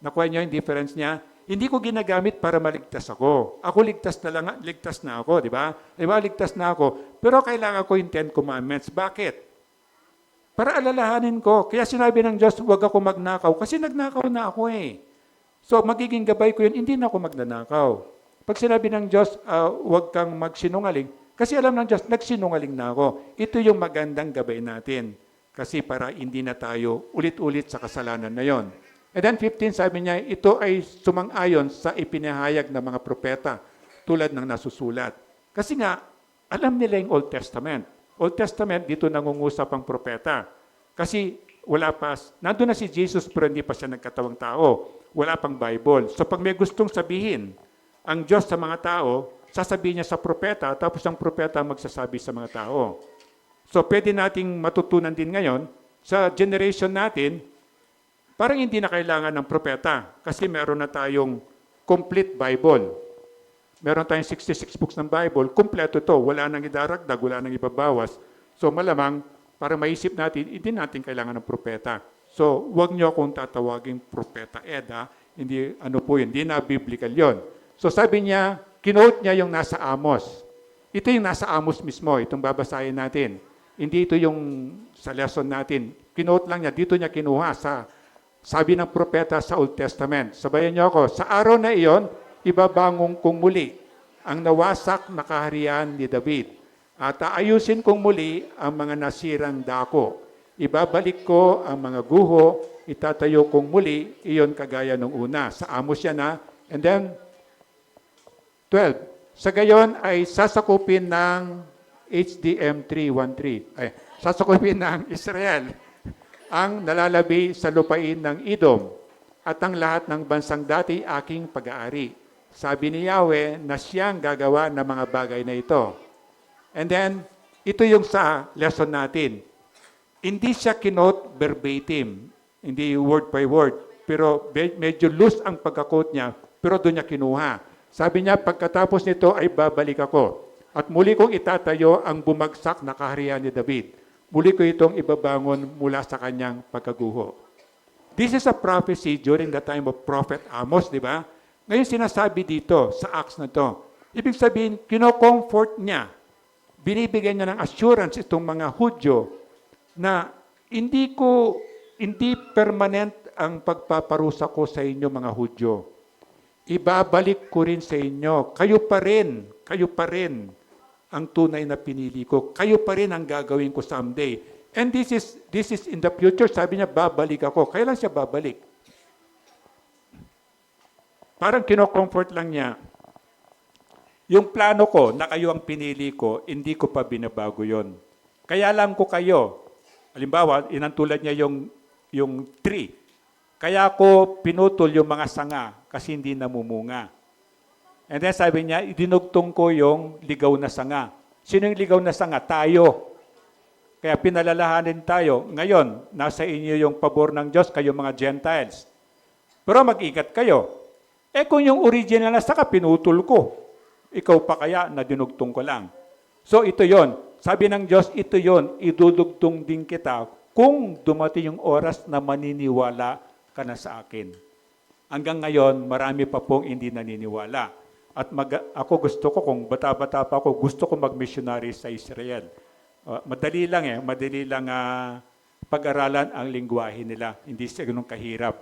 Nakuha niyo yung difference niya? Hindi ko ginagamit para maligtas ako. Ako ligtas na ako, di ba? Di ba, ligtas na ako. Pero kailangan ko yung 10 Commandments. Bakit? Para alalahanin ko. Kaya sinabi ng Diyos, huwag ako magnakaw. Kasi nagnakaw na ako eh. So, magiging gabay ko yun, hindi na ako magnanakaw. Pag sinabi ng Diyos, huwag kang magsinungaling, kasi alam ng Diyos, nagsinungaling na ako. Ito yung magandang gabay natin. Kasi para hindi na tayo ulit-ulit sa kasalanan na yon. And then 15, sabi niya, ito ay sumang-ayon sa ipinahayag ng mga propeta tulad ng nasusulat. Kasi nga, alam nila yung Old Testament. Old Testament, dito nangungusap ang propeta. Kasi wala pa, nandun na si Jesus pero hindi pa siya nagkatawang tao. Wala pang Bible. So pag may gustong sabihin, ang Diyos sa mga tao, sasabihin niya sa propeta, tapos ang propeta magsasabi sa mga tao. So pwede nating matutunan din ngayon, sa generation natin, parang hindi na kailangan ng propeta kasi meron na tayong complete Bible. Meron tayong 66 books ng Bible, kumpleto to, wala nang idaragdag, wala nang ibabawas. So malamang, para maisip natin, hindi natin kailangan ng propeta. So, huwag niyo akong tatawaging propeta Ed, ha? Hindi, hindi na biblical yon. So sabi niya, kinote niya yung nasa Amos. Ito yung nasa Amos mismo, itong babasahin natin. Hindi ito yung sa lesson natin. Kinote lang niya, dito niya kinuha sa sabi ng propeta sa Old Testament. Sabayan niyo ako, sa araw na iyon, ibabangon kong muli ang nawasak na kaharian ni David. At aayusin kong muli ang mga nasirang dako. Ibabalik ko ang mga guho, itatayo kong muli, iyon kagaya nung una. Sa Amos yan na. And then, 12. Sa gayon ay sasakupin ng HDM 313. Ay, sasakupin ng Israel ang nalalabi sa lupain ng Edom at ang lahat ng bansang dati aking pag-aari. Sabi ni Yahweh na siyang gagawa ng mga bagay na ito. And then, ito yung sa lesson natin. Hindi siya kinote verbatim, hindi word by word, pero medyo loose ang pagkakot niya, pero doon niya kinuha. Sabi niya, pagkatapos nito ay babalik ako. At muli kong itatayo ang bumagsak na kaharian ni David. Muli ko itong ibabangon mula sa kanyang pagkaguho. This is a prophecy during the time of Prophet Amos, di ba? Ngayon sinasabi dito sa Acts na to. Ibig sabihin, kino-comfort niya. Binibigyan niya ng assurance itong mga Hudyo na hindi permanent ang pagpaparusa ko sa inyo mga Hudyo. Ibabalik ko rin sa inyo. Kayo pa rin ang tunay na pinili ko. Kayo pa rin ang gagawin ko someday. And this is in the future. Sabi niya, babalik ako. Kailan siya babalik? Parang kino-comfort lang niya. Yung plano ko na kayo ang pinili ko, hindi ko pa binabago yon. Kaya lang ko kayo. Halimbawa, inantulad niya yung tree. Kaya ko pinutol yung mga sanga kasi hindi namumunga. And then sabi niya, idinugtong ko yung ligaw na sanga. Sino yung ligaw na sanga? Tayo. Kaya pinalalahanin tayo. Ngayon, nasa inyo yung pabor ng Diyos, kayo mga Gentiles. Pero mag-ingat kayo. Kung yung original na sanga, pinutol ko. Ikaw pa kaya na dinugtong ko lang. So ito yon. Sabi ng Diyos, ito yon. Idudugtong din kita kung dumating yung oras na maniniwala ka na sa akin. Hanggang ngayon, marami pa pong hindi naniniwala. At ako gusto ko, kung bata-bata pa ako, gusto ko mag-missionary sa Israel. Madali lang pag-aralan ang lingwahe nila. Hindi siya ganun kahirap.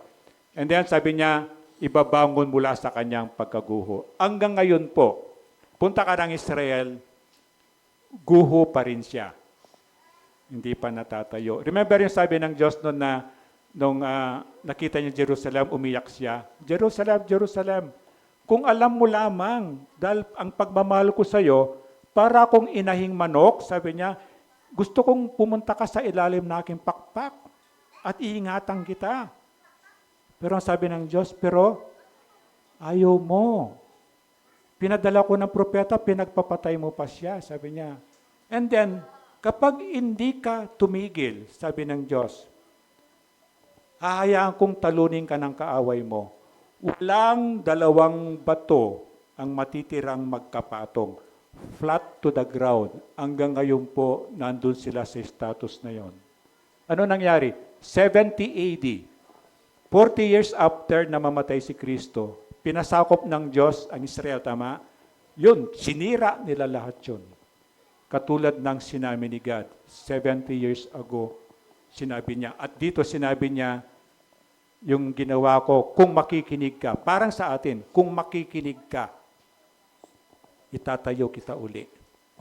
And then sabi niya, ibabangon mula sa kanyang pagkaguho. Hanggang ngayon po, punta ka ng Israel, guho pa rin siya. Hindi pa natatayo. Remember yung sabi ng Diyos noon na nung nakita niya Jerusalem, umiyak siya. Jerusalem, Jerusalem, kung alam mo lamang, dahil ang pagmamahal ko sa iyo, para akong inahing manok, sabi niya, gusto kong pumunta ka sa ilalim na aking pakpak at iingatan kita. Pero ang sabi ng Diyos, pero ayaw mo. Pinadala ko ng propeta, pinagpapatay mo pa siya, sabi niya. And then, kapag hindi ka tumigil, sabi ng Diyos, hahayaan kong talunin ka ng kaaway mo. Walang dalawang bato ang matitirang magkapatong. Flat to the ground. Hanggang ngayon po, nandun sila sa status na yon. Ano nangyari? 70 AD. 40 years after na mamatay si Kristo, pinasakop ng Diyos ang Israel, tama? Yun, sinira nila lahat yun. Katulad ng sinabi ni God, 70 years ago, sinabi niya. At dito sinabi niya, yung ginawa ko, kung makikinig ka, parang sa atin, kung makikinig ka, itatayo kita uli.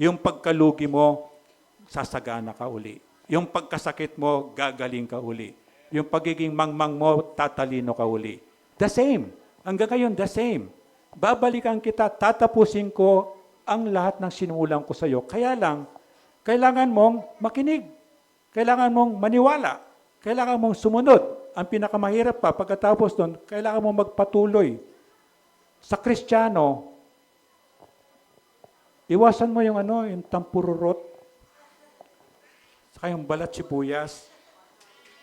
Yung pagkalugi mo, sasagana ka uli. Yung pagkasakit mo, gagaling ka uli. Yung pagiging mangmang mo, tatalino ka uli. The same. Hanggang ngayon, the same. Babalikan kita, tatapusin ko ang lahat ng sinulang ko sa iyo. Kaya lang, kailangan mong makinig. Kailangan mong maniwala. Kailangan mong sumunod. Ang pinakamahirap pa, pagkatapos doon, kailangan mong magpatuloy. Sa Kristiyano, iwasan mo yung tampururot, saka yung balat sibuyas.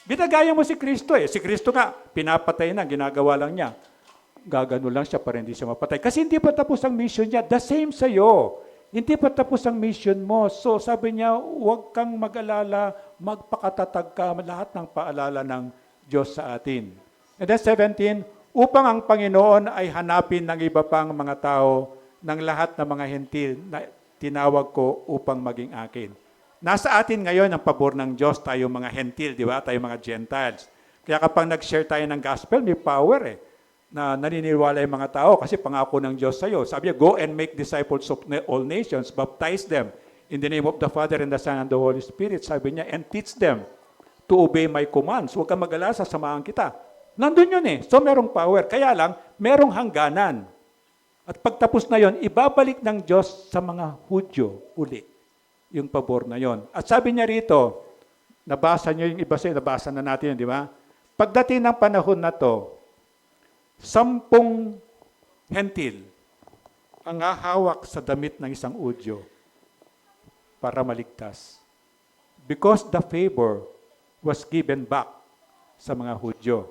Ginagaya mo si Kristo eh. Si Kristo nga, pinapatay na, ginagawa lang niya. Gagano lang siya para hindi siya mapatay. Kasi hindi pa tapos ang mission niya. The same sa'yo. Hindi pa tapos ang mission mo. So sabi niya, huwag kang mag-alala, magpakatatag ka, lahat ng paalala ng Diyos sa atin. And then 17, upang ang Panginoon ay hanapin ng iba pang mga tao ng lahat ng mga hentil na tinawag ko upang maging akin. Nasa atin ngayon ang pabor ng Diyos, tayo mga hentil, di ba? Tayo mga Gentiles. Kaya kapag nag-share tayo ng gospel, may power na naniniwala yung mga tao kasi pangako ng Diyos sa'yo. Sabi niya, go and make disciples of all nations, baptize them in the name of the Father and the Son and the Holy Spirit. Sabi niya, and teach them to obey my commands. Huwag kang mag-alala, sasamahan kita. Nandun yun eh. So merong power. Kaya lang, merong hangganan. At pagtapos na yon, ibabalik ng Diyos sa mga Hudyo uli yung pabor na yon. At sabi niya rito, nabasa niyo yung iba sa'yo, nabasa na natin yun, di ba? Pagdating ng panahon na to, 10 hentil ang hahawak sa damit ng isang Hudyo para maligtas. Because the favor was given back sa mga Hudyo.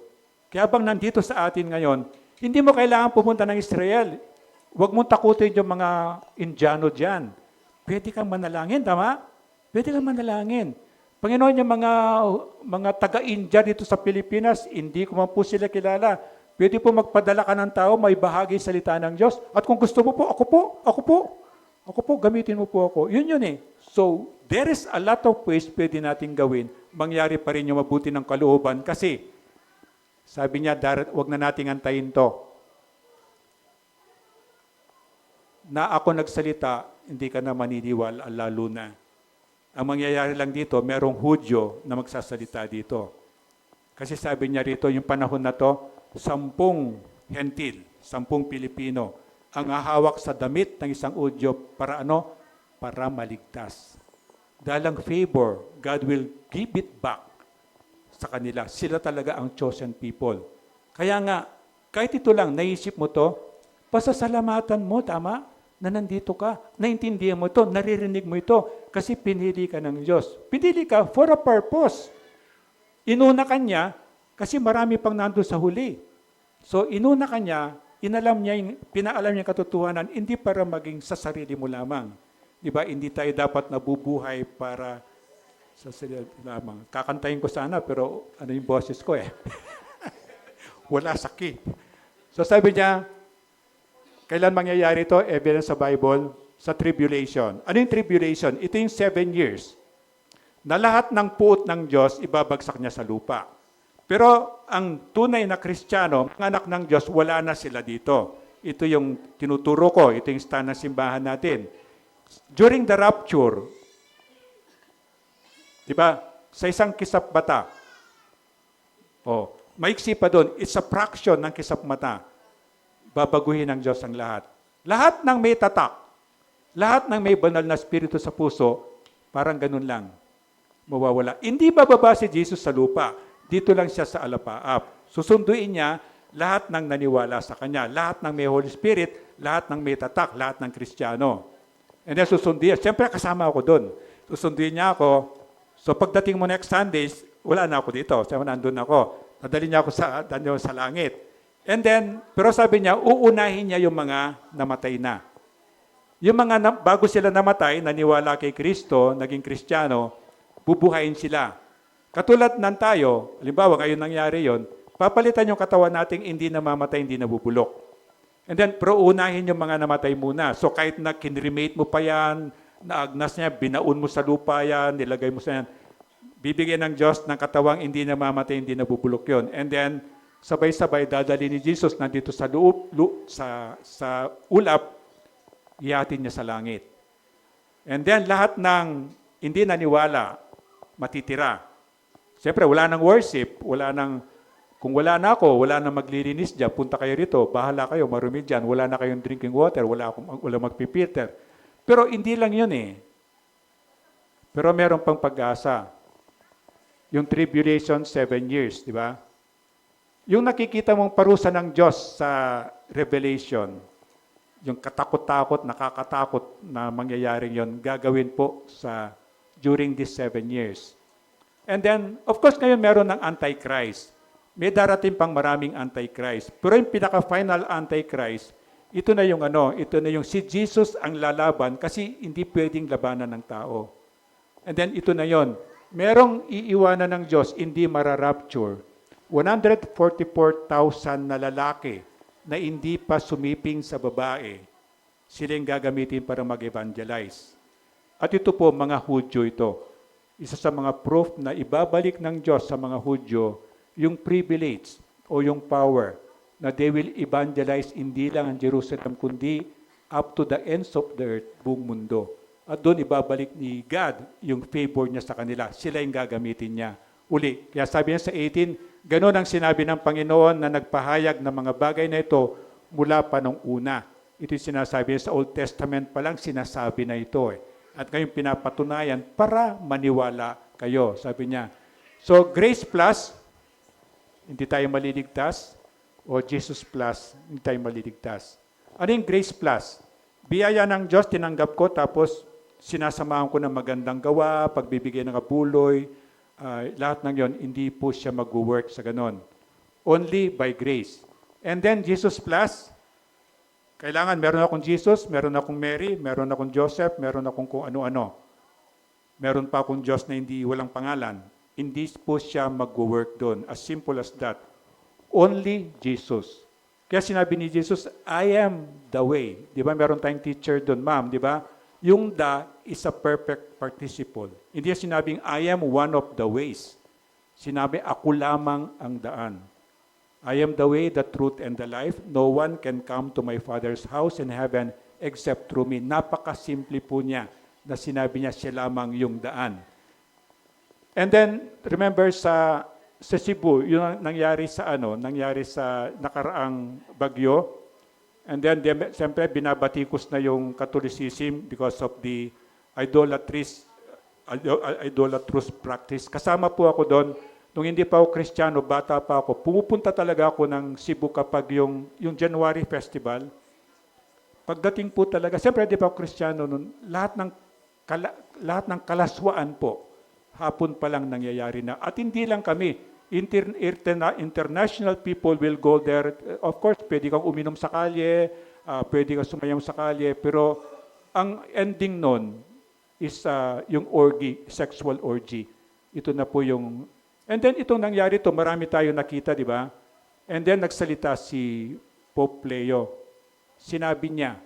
Kaya bang nandito sa atin ngayon, hindi mo kailangan pumunta ng Israel. Huwag mong takutin yung mga Indiano dyan. Pwede kang manalangin, tama? Pwede kang manalangin. Panginoon, yung mga taga-India dito sa Pilipinas, hindi ko man po sila kilala. Pwede po magpadala ka ng tao, may bahagi salita ng Diyos. At kung gusto mo po, ako po, gamitin mo po ako. Yun eh. So, there is a lot of ways pwede natin gawin. Mangyari pa rin yung mabuti ng kalooban. Kasi, sabi niya, wag na nating antayin to. Na ako nagsalita, hindi ka na maniniwala, lalo na. Ang mangyayari lang dito, merong Hudyo na magsasalita dito. Kasi sabi niya rito, yung panahon na to, 10 hentil, 10 Pilipino, ang hahawak sa damit ng isang Hudyo para ano? Para maligtas. Dahil ang favor, God will give it back sa kanila. Sila talaga ang chosen people. Kaya nga, kahit ito lang, naisip mo to, pasasalamatan mo, tama? Na nandito ka, naintindihan mo ito, naririnig mo ito, kasi pinili ka ng Diyos. Pinili ka for a purpose. Inuna ka niya, kasi marami pang nandun sa huli. So, inuna ka niya, pinaalam niya katotohanan, hindi para maging sa sarili mo lamang. Di ba? Hindi tayo dapat nabubuhay para sa sarili lamang. Kakantahin ko sana, pero ano yung boses ko eh. Wala sakit. So, sabi niya, kailan mangyayari ito? Evidence sa Bible, sa tribulation. Ano yung tribulation? Ito yung 7 years. Na lahat ng puot ng Diyos, ibabagsak niya sa lupa. Pero ang tunay na Kristiyano, mga anak ng Diyos, wala na sila dito. Ito yung tinuturo ko, ito yung stand ng simbahan natin. During the rapture, di ba, sa isang kisap mata, maiksi pa doon, it's a fraction ng kisap mata. Babaguhin ng Diyos ang lahat. Lahat ng may tatak, lahat ng may banal na spirito sa puso, parang ganun lang, mawawala. Hindi bababa si Jesus sa lupa. Dito lang siya sa alapaap. Susunduin niya lahat ng naniwala sa Kanya, lahat ng may Holy Spirit, lahat ng may tatak, lahat ng Kristiyano. And then susunduin. Siyempre, kasama ako doon. Susunduin niya ako. So pagdating mo next Sundays, wala na ako dito. Siyempre, nandun ako. Nadali niya ako sa langit. And then, pero sabi niya, uunahin niya yung mga namatay na. Yung mga bago sila namatay, naniwala kay Kristo, naging Kristiyano, bubuhayin sila. Katulad ng tayo, halimbawa ngayon nangyari yon, papalitan yung katawan nating hindi namamatay, hindi nabubulok. And then, pero unahin yung mga namatay muna. So kahit na kinremate mo pa yan, naagnas niya, binaon mo sa lupa yan, nilagay mo sa yan, bibigyan ng Diyos ng katawang hindi namamatay, hindi nabubulok yon. And then, sabay-sabay dadali ni Jesus nandito sa sa ulap, ihatin niya sa langit. And then lahat ng hindi naniwala, matitira. Siyempre, wala nang worship, kung wala na ako, wala nang maglilinis dyan, punta kayo rito, bahala kayo, marumi dyan, wala na kayong drinking water, wala magpipilter. Pero hindi lang yun eh. Pero meron pang pag-asa. Yung tribulation, 7 years, di ba? Yung nakikita mong parusa ng Diyos sa Revelation, yung katakot-takot, nakakatakot na mangyayaring yon, gagawin po during these 7 years. And then, of course, ngayon meron ng Antichrist. May darating pang maraming Antichrist. Pero yung pinaka-final Antichrist, ito na yung si Jesus ang lalaban kasi hindi pwedeng labanan ng tao. And then ito na yon. Merong iiwanan ng Diyos, hindi mararapture. 144,000 na lalaki na hindi pa sumiping sa babae, sila yung gagamitin para mag-evangelize. At ito po, mga Hudyo ito. Isa sa mga proof na ibabalik ng Diyos sa mga Hudyo yung privilege o yung power na they will evangelize hindi lang ang Jerusalem, kundi up to the ends of the earth, buong mundo. At doon ibabalik ni God yung favor niya sa kanila. Sila yung gagamitin niya uli. Kaya sabi niya sa 18, ganoon ang sinabi ng Panginoon na nagpahayag ng mga bagay na ito mula pa nung una. Ito yung sinasabi sa Old Testament pa lang, sinasabi na ito eh. At ngayon pinapatunayan para maniwala kayo, sabi niya. So, grace plus, hindi tayo maliligtas, o Jesus plus, hindi tayo maliligtas. Ano yung grace plus? Biyaya ng Diyos, tinanggap ko, tapos sinasamahan ko ng magandang gawa, pagbibigay ng kabuloy, lahat ng yon, hindi po siya mag-work sa ganon. Only by grace. And then, Jesus plus, kailangan meron akong Jesus, meron akong Mary, meron akong Joseph, meron akong kung ano-ano. Meron pa akong Diyos na hindi walang pangalan. Hindi po siya mag-work doon. As simple as that. Only Jesus. Kaya sinabi ni Jesus, I am the way. Di ba meron tayong teacher doon, ma'am, di ba? Yung the is a perfect participle. Hindi sinabing, I am one of the ways. Sinabi, ako lamang ang daan. I am the way, the truth, and the life. No one can come to my Father's house in heaven except through me. Napakasimple po niya na sinabi niya siya lamang yung daan. And then, remember sa Cebu, yung nangyari sa nakaraang bagyo. And then, siyempre, binabatikos na yung Catholicism because of the idolatrous practice. Kasama po ako doon. Nung hindi pa ako Kristiyano, bata pa ako, pumupunta talaga ako ng Cebu kapag yung January Festival. Pagdating po talaga, siyempre hindi pa ako Kristiyano noon, lahat ng kalaswaan po, hapon pa lang nangyayari na. At hindi lang kami, international people will go there. Of course, pwede kang uminom sa kalye, pwede kang sumayang sa kalye, pero ang ending nun is yung orgy, sexual orgy. Ito na po yung... And then itong nangyari to, marami tayo nakita, di ba? And then nagsalita si Pope Leo. Sinabi niya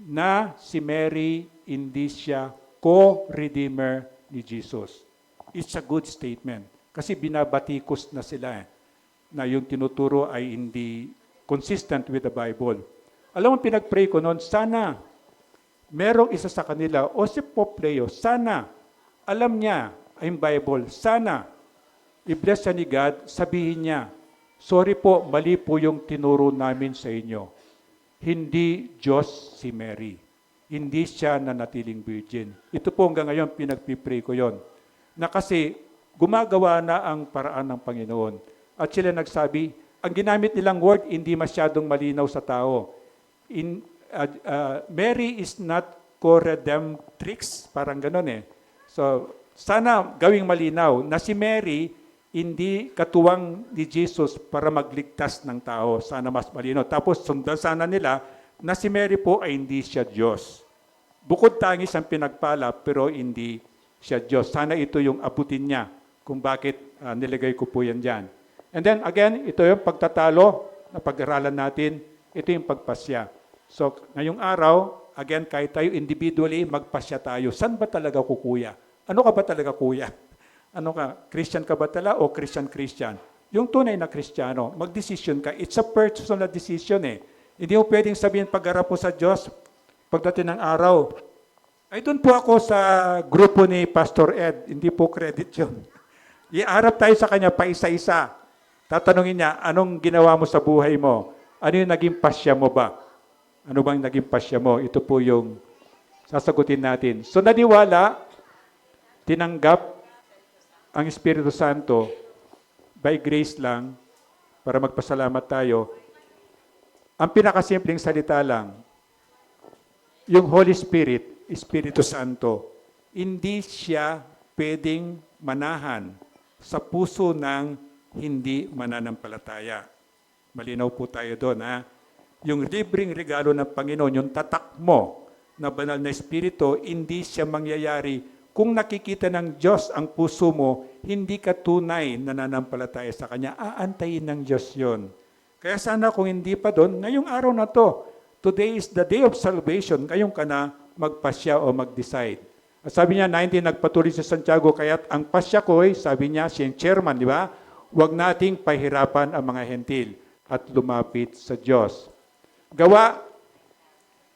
na si Mary hindi siya co-redeemer ni Jesus. It's a good statement. Kasi binabatikos na sila na yung tinuturo ay hindi consistent with the Bible. Alam mo, pinag-pray ko noon, sana merong isa sa kanila, o si Pope Leo, sana alam niya yung Bible, sana i-bless siya ni God, sabihin niya, sorry po, mali po yung tinuro namin sa inyo. Hindi Diyos si Mary. Hindi siya nanatiling virgin. Ito po hanggang ngayon, pinagpipray ko yon. Na kasi gumagawa na ang paraan ng Panginoon. At sila nagsabi, ang ginamit nilang word, hindi masyadong malinaw sa tao. Mary is not co-redemptrix, parang ganon eh. So, sana gawing malinaw na si Mary hindi katuwang ni Jesus para magligtas ng tao. Sana mas malinaw. Tapos sundan sana nila na si Mary po ay hindi siya Diyos. Bukod tangis ang pinagpala pero hindi siya Diyos. Sana ito yung abutin niya kung bakit nilagay ko po yan dyan. And then again, ito yung pagtatalo na pag-aralan natin. Ito yung pagpasya. So ngayong araw, again, kahit tayo individually, magpasya tayo. Saan ba talaga kukuya? Ano ka ba talaga, kuya? Ano ka? Christian ka ba talaga o Christian? Yung tunay na Kristiyano, mag-decision ka. It's a personal decision eh. Hindi mo pwedeng sabihin pag-harap mo sa Diyos, pagdating ng araw, ay doon po ako sa grupo ni Pastor Ed. Hindi po credit yun. Iarap tayo sa kanya pa isa-isa. Tatanungin niya, anong ginawa mo sa buhay mo? Ano yung naging pasya mo ba? Ano bang naging pasya mo? Ito po yung sasagutin natin. So naniwala, tinanggap ang Espiritu Santo by grace lang para magpasalamat tayo. Ang pinakasimpleng salita lang, yung Holy Spirit, Espiritu Santo, hindi siya pwedeng manahan sa puso ng hindi mananampalataya. Malinaw po tayo doon, ha? Yung libreng regalo ng Panginoon, yung tatak mo na banal na Espiritu, hindi siya mangyayari kung nakikita ng Diyos ang puso mo, hindi ka tunay na nananampalataya sa Kanya, aantayin ng Diyos yon. Kaya sana kung hindi pa doon, ngayong araw na to, today is the day of salvation, kayong ka na magpasya o mag-decide. At sabi niya, 19, nagpatuloy sa Santiago, kaya't ang pasya ko, sabi niya, siya yung chairman, di ba? Huwag nating pahirapan ang mga hentil at lumapit sa Diyos. Gawa,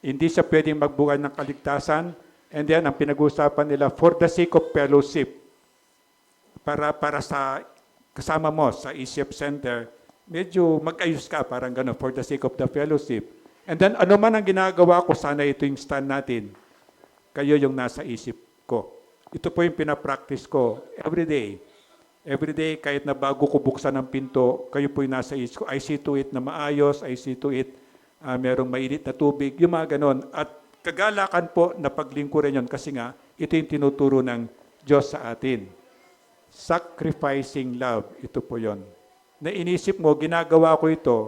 hindi siya pwedeng magbukay ng kaligtasan. And then, ang pinag-uusapan nila, for the sake of fellowship, para sa kasama mo sa ECF Center, medyo mag-ayos ka, parang gano'n, for the sake of the fellowship. And then, ano man ang ginagawa ko, sana ito yung stand natin. Kayo yung nasa isip ko. Ito po yung pinapractice ko every day. Every day, kahit na bago ko buksan ang pinto, kayo po yung nasa isip ko. I see to it na maayos. I see to it merong mainit na tubig. Yung mga ganon. At kagalakan po na paglingkuran yon kasi nga, ito yung tinuturo ng Diyos sa atin. Sacrificing love. Ito po yon. Na inisip mo, ginagawa ko ito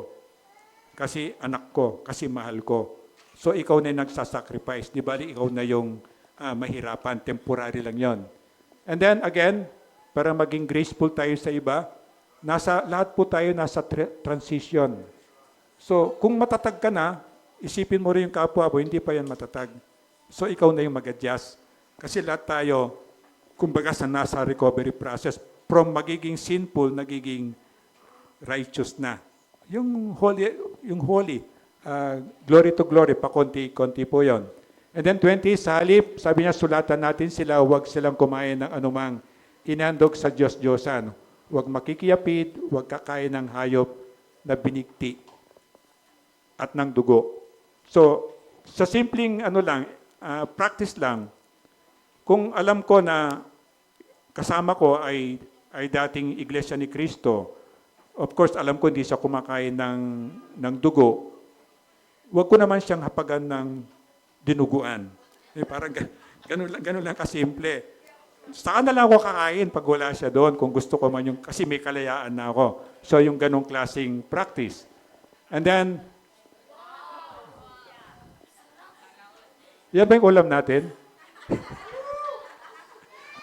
kasi anak ko, kasi mahal ko. So ikaw na yung nagsasacrifice. Di ba ikaw na yung mahirapan, temporary lang yon. And then again, para maging graceful tayo sa iba, lahat po tayo nasa transition. So kung matatag ka na, isipin mo rin yung kapwa mo, hindi pa yan matatag. So ikaw na yung mag-adjust. Kasi lahat tayo, kumbaga sa nasa recovery process, from magiging sinful, nagiging righteous na. Yung holy, glory to glory, pakonti-konti po yon. And then 20, sa halip, sabi niya, sulatan natin sila, huwag silang kumain ng anumang inandog sa Diyos-Diyosan. Huwag makikiyapid, huwag kakain ng hayop na binigti at ng dugo. So, sa simpleng practice lang, kung alam ko na kasama ko ay dating iglesia ni Cristo, of course, alam ko hindi siya kumakain ng dugo, huwag ko naman siyang hapagan ng dinuguan. Parang ganun lang kasimple. Saka na lang ako kakain pag wala siya doon, kung gusto ko man yung, kasi may kalayaan na ako. So, yung ganong klaseng practice. And then, yan ba yung ulam natin?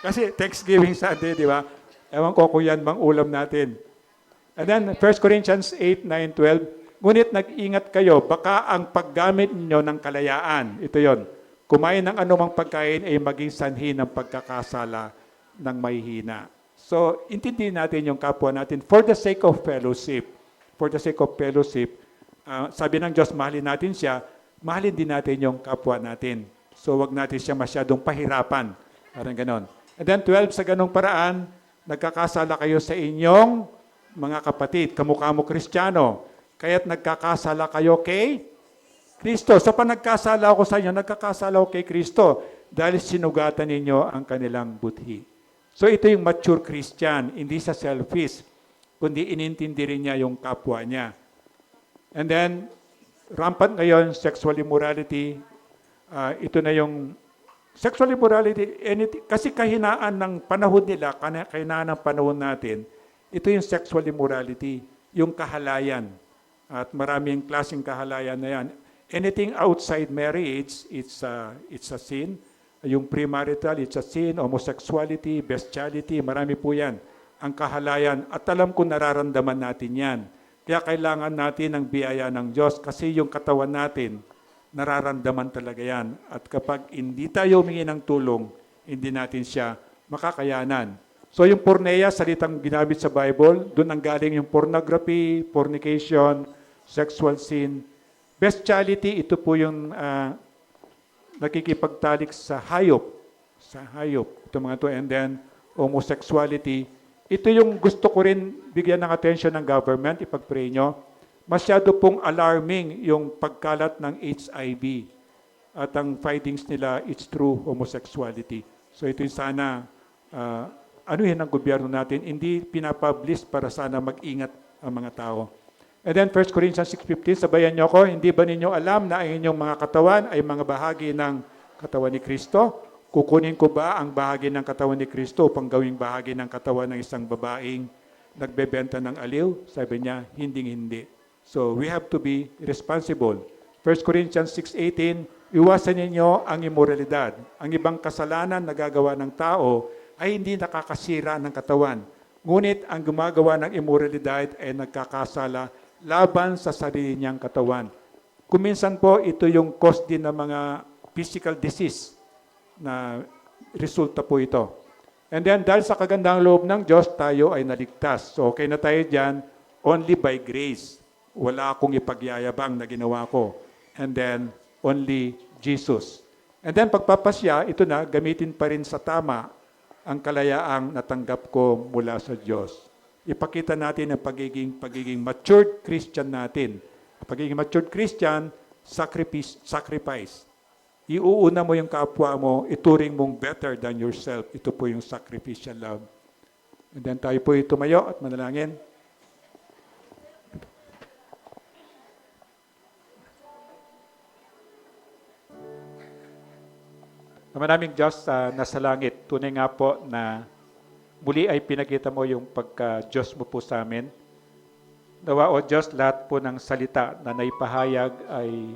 Kasi Thanksgiving Sunday, di ba? Ewan ko kung yan bang ulam natin. And then, 1 Corinthians 8, 9, 12, ngunit nag-ingat kayo, baka ang paggamit ninyo ng kalayaan, ito yon, kumain ng anumang pagkain ay maging sanhi ng pagkakasala ng mahihina. So, intindihin natin yung kapwa natin for the sake of fellowship. For the sake of fellowship, sabi ng Diyos, mahalin natin siya, mahalin din natin yung kapwa natin. So, wag natin siya masyadong pahirapan. Parang ganon. And then 12, sa ganong paraan, nagkakasala kayo sa inyong mga kapatid, kamukha mo Kristiyano, kaya't nagkakasala kayo kay Kristo. Sa panagkasala ako sa inyo, nagkakasala ako kay Kristo dahil sinugatan ninyo ang kanilang buthi. So ito yung mature Christian, hindi sa selfish, kundi inintindi rin niya yung kapwa niya. And then, rampant ngayon, sexual immorality. Ito na yung sexual immorality, kasi kahinaan ng panahon nila, kahinaan ng panahon natin, ito yung sexual immorality, yung kahalayan. At maraming klaseng kahalayan na yan. Anything outside marriage, it's a sin. Yung premarital, it's a sin. Homosexuality, bestiality, marami po yan. Ang kahalayan. At alam ko nararamdaman natin yan. Kaya kailangan natin ng biyaya ng Diyos kasi yung katawan natin, nararamdaman talaga yan. At kapag hindi tayo humingi ng tulong, hindi natin siya makakayanan. So yung porneia, salitang ginamit sa Bible, doon ang galing yung pornography, fornication, sexual sin. Bestiality, ito po yung nakikipagtalik sa hayop. Sa hayop. Ito mga to. And then, homosexuality. Ito yung gusto ko rin bigyan ng attention ng government, ipag-pray nyo. Masyado pong alarming yung pagkalat ng HIV. At ang findings nila, it's true homosexuality. So ito yung sana, anuhin ng gobyerno natin, hindi pinapublish para sana mag-ingat ang mga tao. And then 1 Corinthians 6:15, sabayan niyo ako, hindi ba ninyo alam na ang inyong mga katawan ay mga bahagi ng katawan ni Kristo? Kukunin ko ba ang bahagi ng katawan ni Kristo upang gawing bahagi ng katawan ng isang babaeng nagbebenta ng aliw? Sabi niya, hindi. So we have to be responsible. 1 Corinthians 6:18, iwasan ninyo ang immoralidad. Ang ibang kasalanan na gagawa ng tao ay hindi nakakasira ng katawan. Ngunit ang gumagawa ng immoralidad ay nagkakasala laban sa sarili niyang katawan. Kuminsan po, ito yung cause din ng mga physical disease na resulta po ito. And then, dahil sa kagandang loob ng Diyos, tayo ay naligtas. So, okay na tayo dyan, only by grace. Wala akong ipagyayabang na ginawa ko. And then, only Jesus. And then, pagpapasya, ito na, gamitin pa rin sa tama ang kalayaang natanggap ko mula sa Diyos. Ipakita natin ang pagiging matured Christian natin. Pagiging matured Christian, sacrifice. Iuuna mo yung kapwa mo, ituring mong better than yourself. Ito po yung sacrificial love. And then tayo po tumayo at manalangin. Maraming Diyos nasa langit, tunay nga po na muli ay pinakita mo yung pagka-Diyos mo po sa amin. Nawa o Diyos, lahat po ng salita na naipahayag ay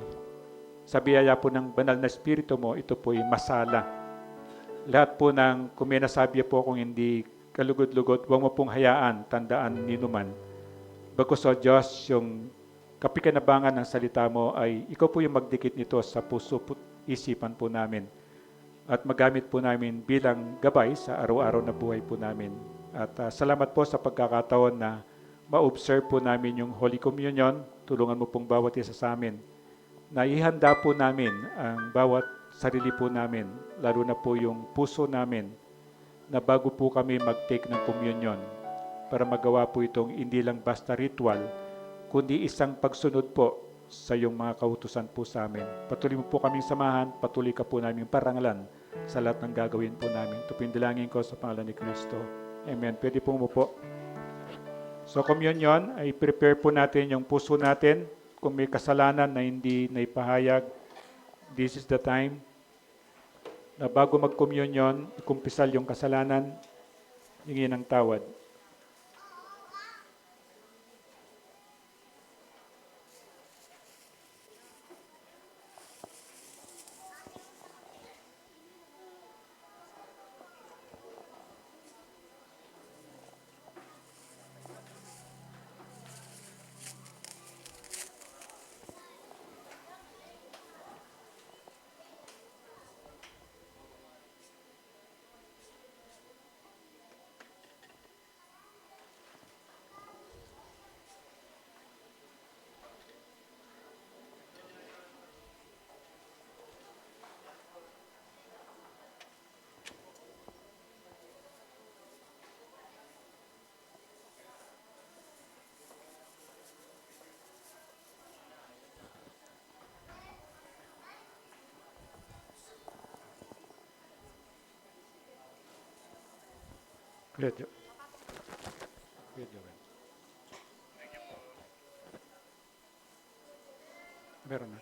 sa biyaya po ng banal na Espiritu mo, ito po ay masala. Lahat po ng kung may nasabi po kung hindi kalugod-lugod, huwag mo pong hayaan, tandaan ninuman. Bagkus o Diyos, yung kapikinabangan ng salita mo ay ikaw po yung magdikit nito sa puso po, isipan po namin. At magamit po namin bilang gabay sa araw-araw na buhay po namin. At salamat po sa pagkakataon na ma-observe po namin yung Holy Communion. Tulungan mo pong bawat isa sa amin. Na ihanda po namin ang bawat sarili po namin, lalo na po yung puso namin, na bago po kami mag-take ng communion para magawa po itong hindi lang basta ritual, kundi isang pagsunod po sa iyong mga kautusan po sa amin. Patuloy mo po kaming samahan, patuloy ka po namin parangalan sa lahat ng gagawin po namin. Ito po yung dalangin ko sa pangalan ni Kristo. Amen. Pwede po umupo. So communion, ay prepare po natin yung puso natin. Kung may kasalanan na hindi naipahayag, this is the time na bago mag-communion, ikumpisal yung kasalanan, hingi ng tawad. Kuya Joel. Meron na.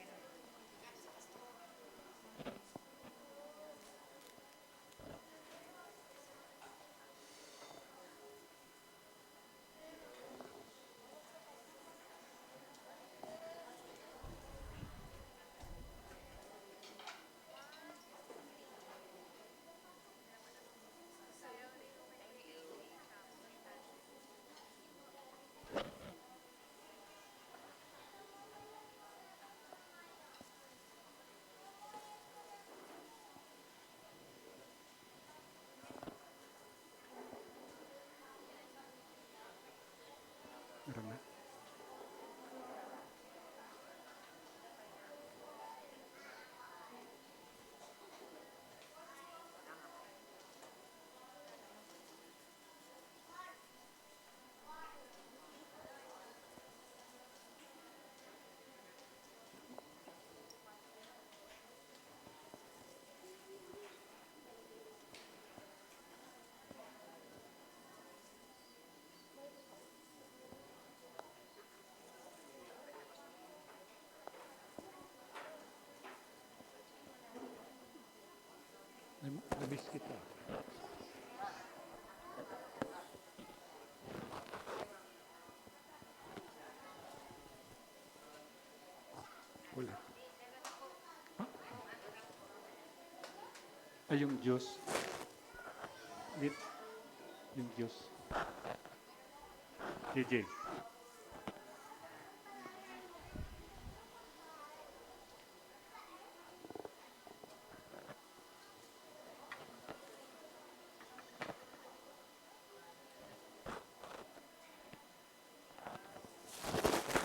Meron na. Namiss kita. Wala. Ay, yung Diyos. Wait. Yung Diyos. JJ.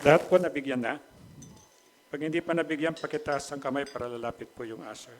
Lahat po nabigyan na. Pag hindi pa nabigyan, pakitaas ang kamay para lalapit po yung usher.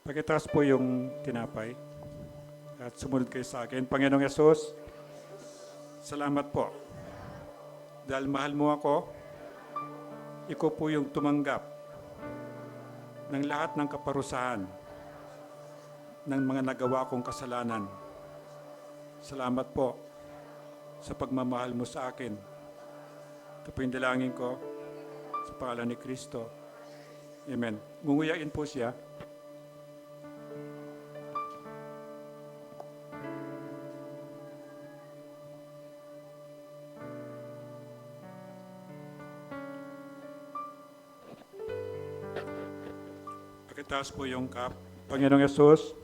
Pakitaas po yung tinapay at sumunod kayo sa akin. Panginoong Yesus, salamat po. Dahil mahal mo ako, ikaw po yung tumanggap ng lahat ng kaparusahan ng mga nagawa kong kasalanan. Salamat po sa pagmamahal mo sa akin. Ito po yung dalangin ko sa pangalan ni Kristo. Amen. Ngunguyain po siya. Pakitaas po yung cup. Panginoong Yesus,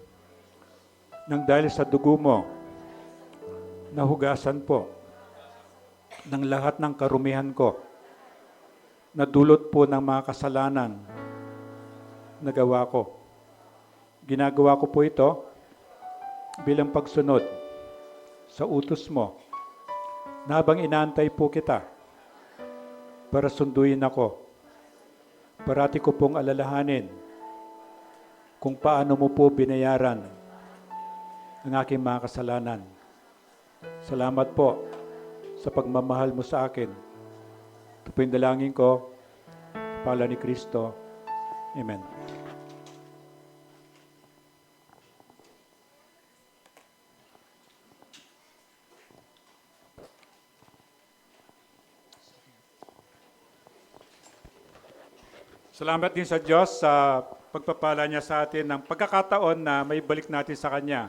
nang dahil sa dugo mo, nahugasan po ng lahat ng karumihan ko, nadulot po ng mga kasalanan na gawa ko. Ginagawa ko po ito bilang pagsunod sa utos mo na habang inaantay po kita para sunduin ako. Parati ko pong alalahanin kung paano mo po binayaran ang aking mga kasalanan. Salamat po sa pagmamahal mo sa akin. Ito po yung dalangin ko, sa pangalan ni Kristo. Amen. Salamat din sa Diyos sa pagpapala niya sa atin ng pagkakataon na may balik natin sa Kanya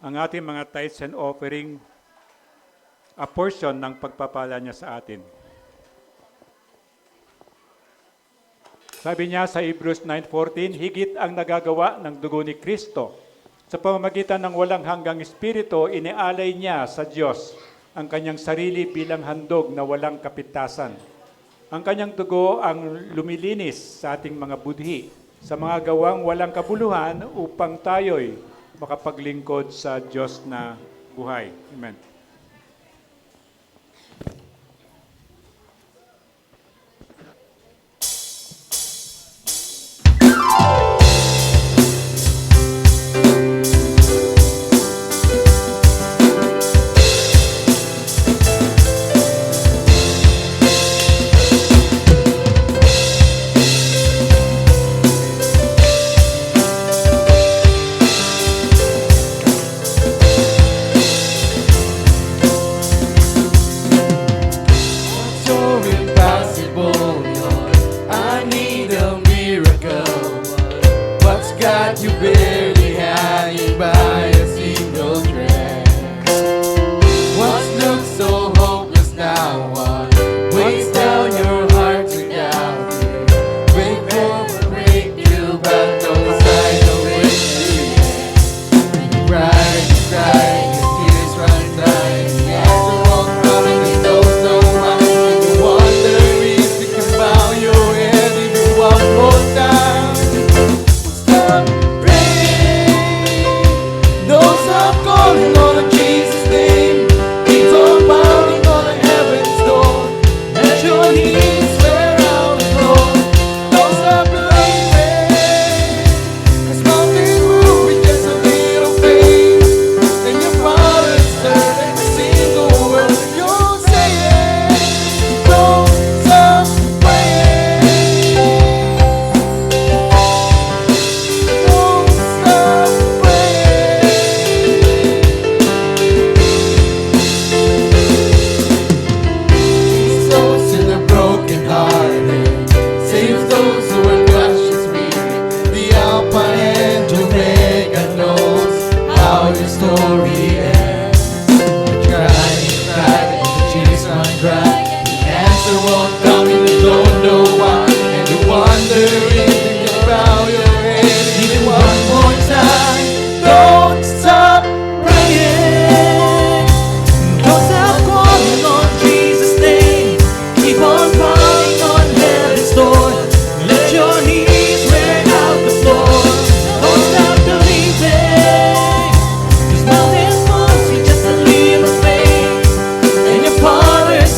ang ating mga tithes and offering, a portion ng pagpapala niya sa atin. Sabi niya sa Hebrews 9:14, higit ang nagagawa ng dugo ni Kristo. Sa pamamagitan ng walang hanggang espiritu, inialay niya sa Diyos ang kanyang sarili bilang handog na walang kapintasan. Ang kanyang dugo ang lumilinis sa ating mga budhi, sa mga gawang walang kabuluhan upang tayo'y makapaglingkod sa Diyos na buhay. Amen.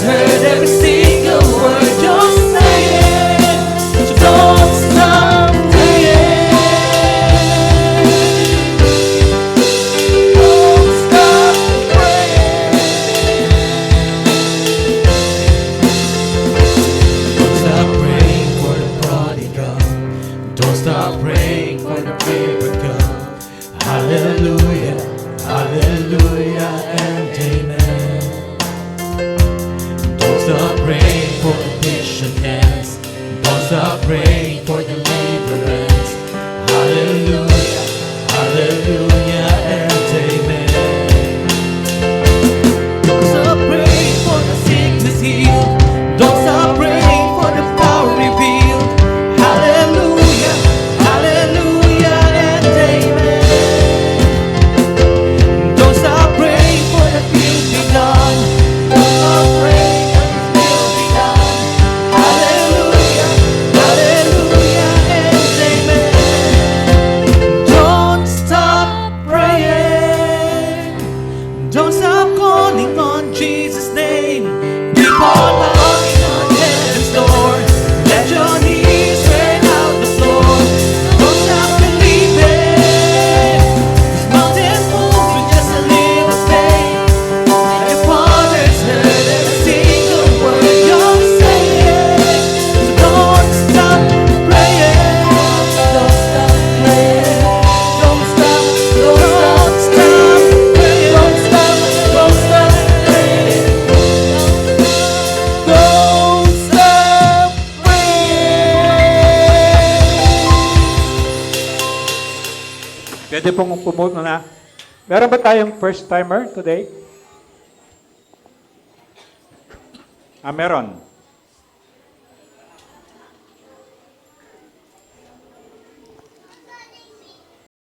Heard every single word you're saying. So don't praying for petitioners. Don't stop praying for deliverance. Hallelujah, hallelujah, and amen. Don't stop praying for the sickness healed. Don't stop praying for the power revealed. Hallelujah, hallelujah, and amen. Don't stop praying for the will be done. Don't stop praying for His will be done. Hallelujah, hallelujah, and amen. Don't stop praying. Don't stop calling on Jesus' name. Keep on knocking on heaven's door. Let your knees rain out the floor. Don't stop believing. This mountain moves with just a little faith. And your Father's heard every single word you're saying. So don't stop praying. Don't stop praying. Don't stop. Don't stop praying. Don't stop. Don't stop praying. Don't stop praying. Pwede pong pumuno na. Meron ba tayong first timer today? Meron.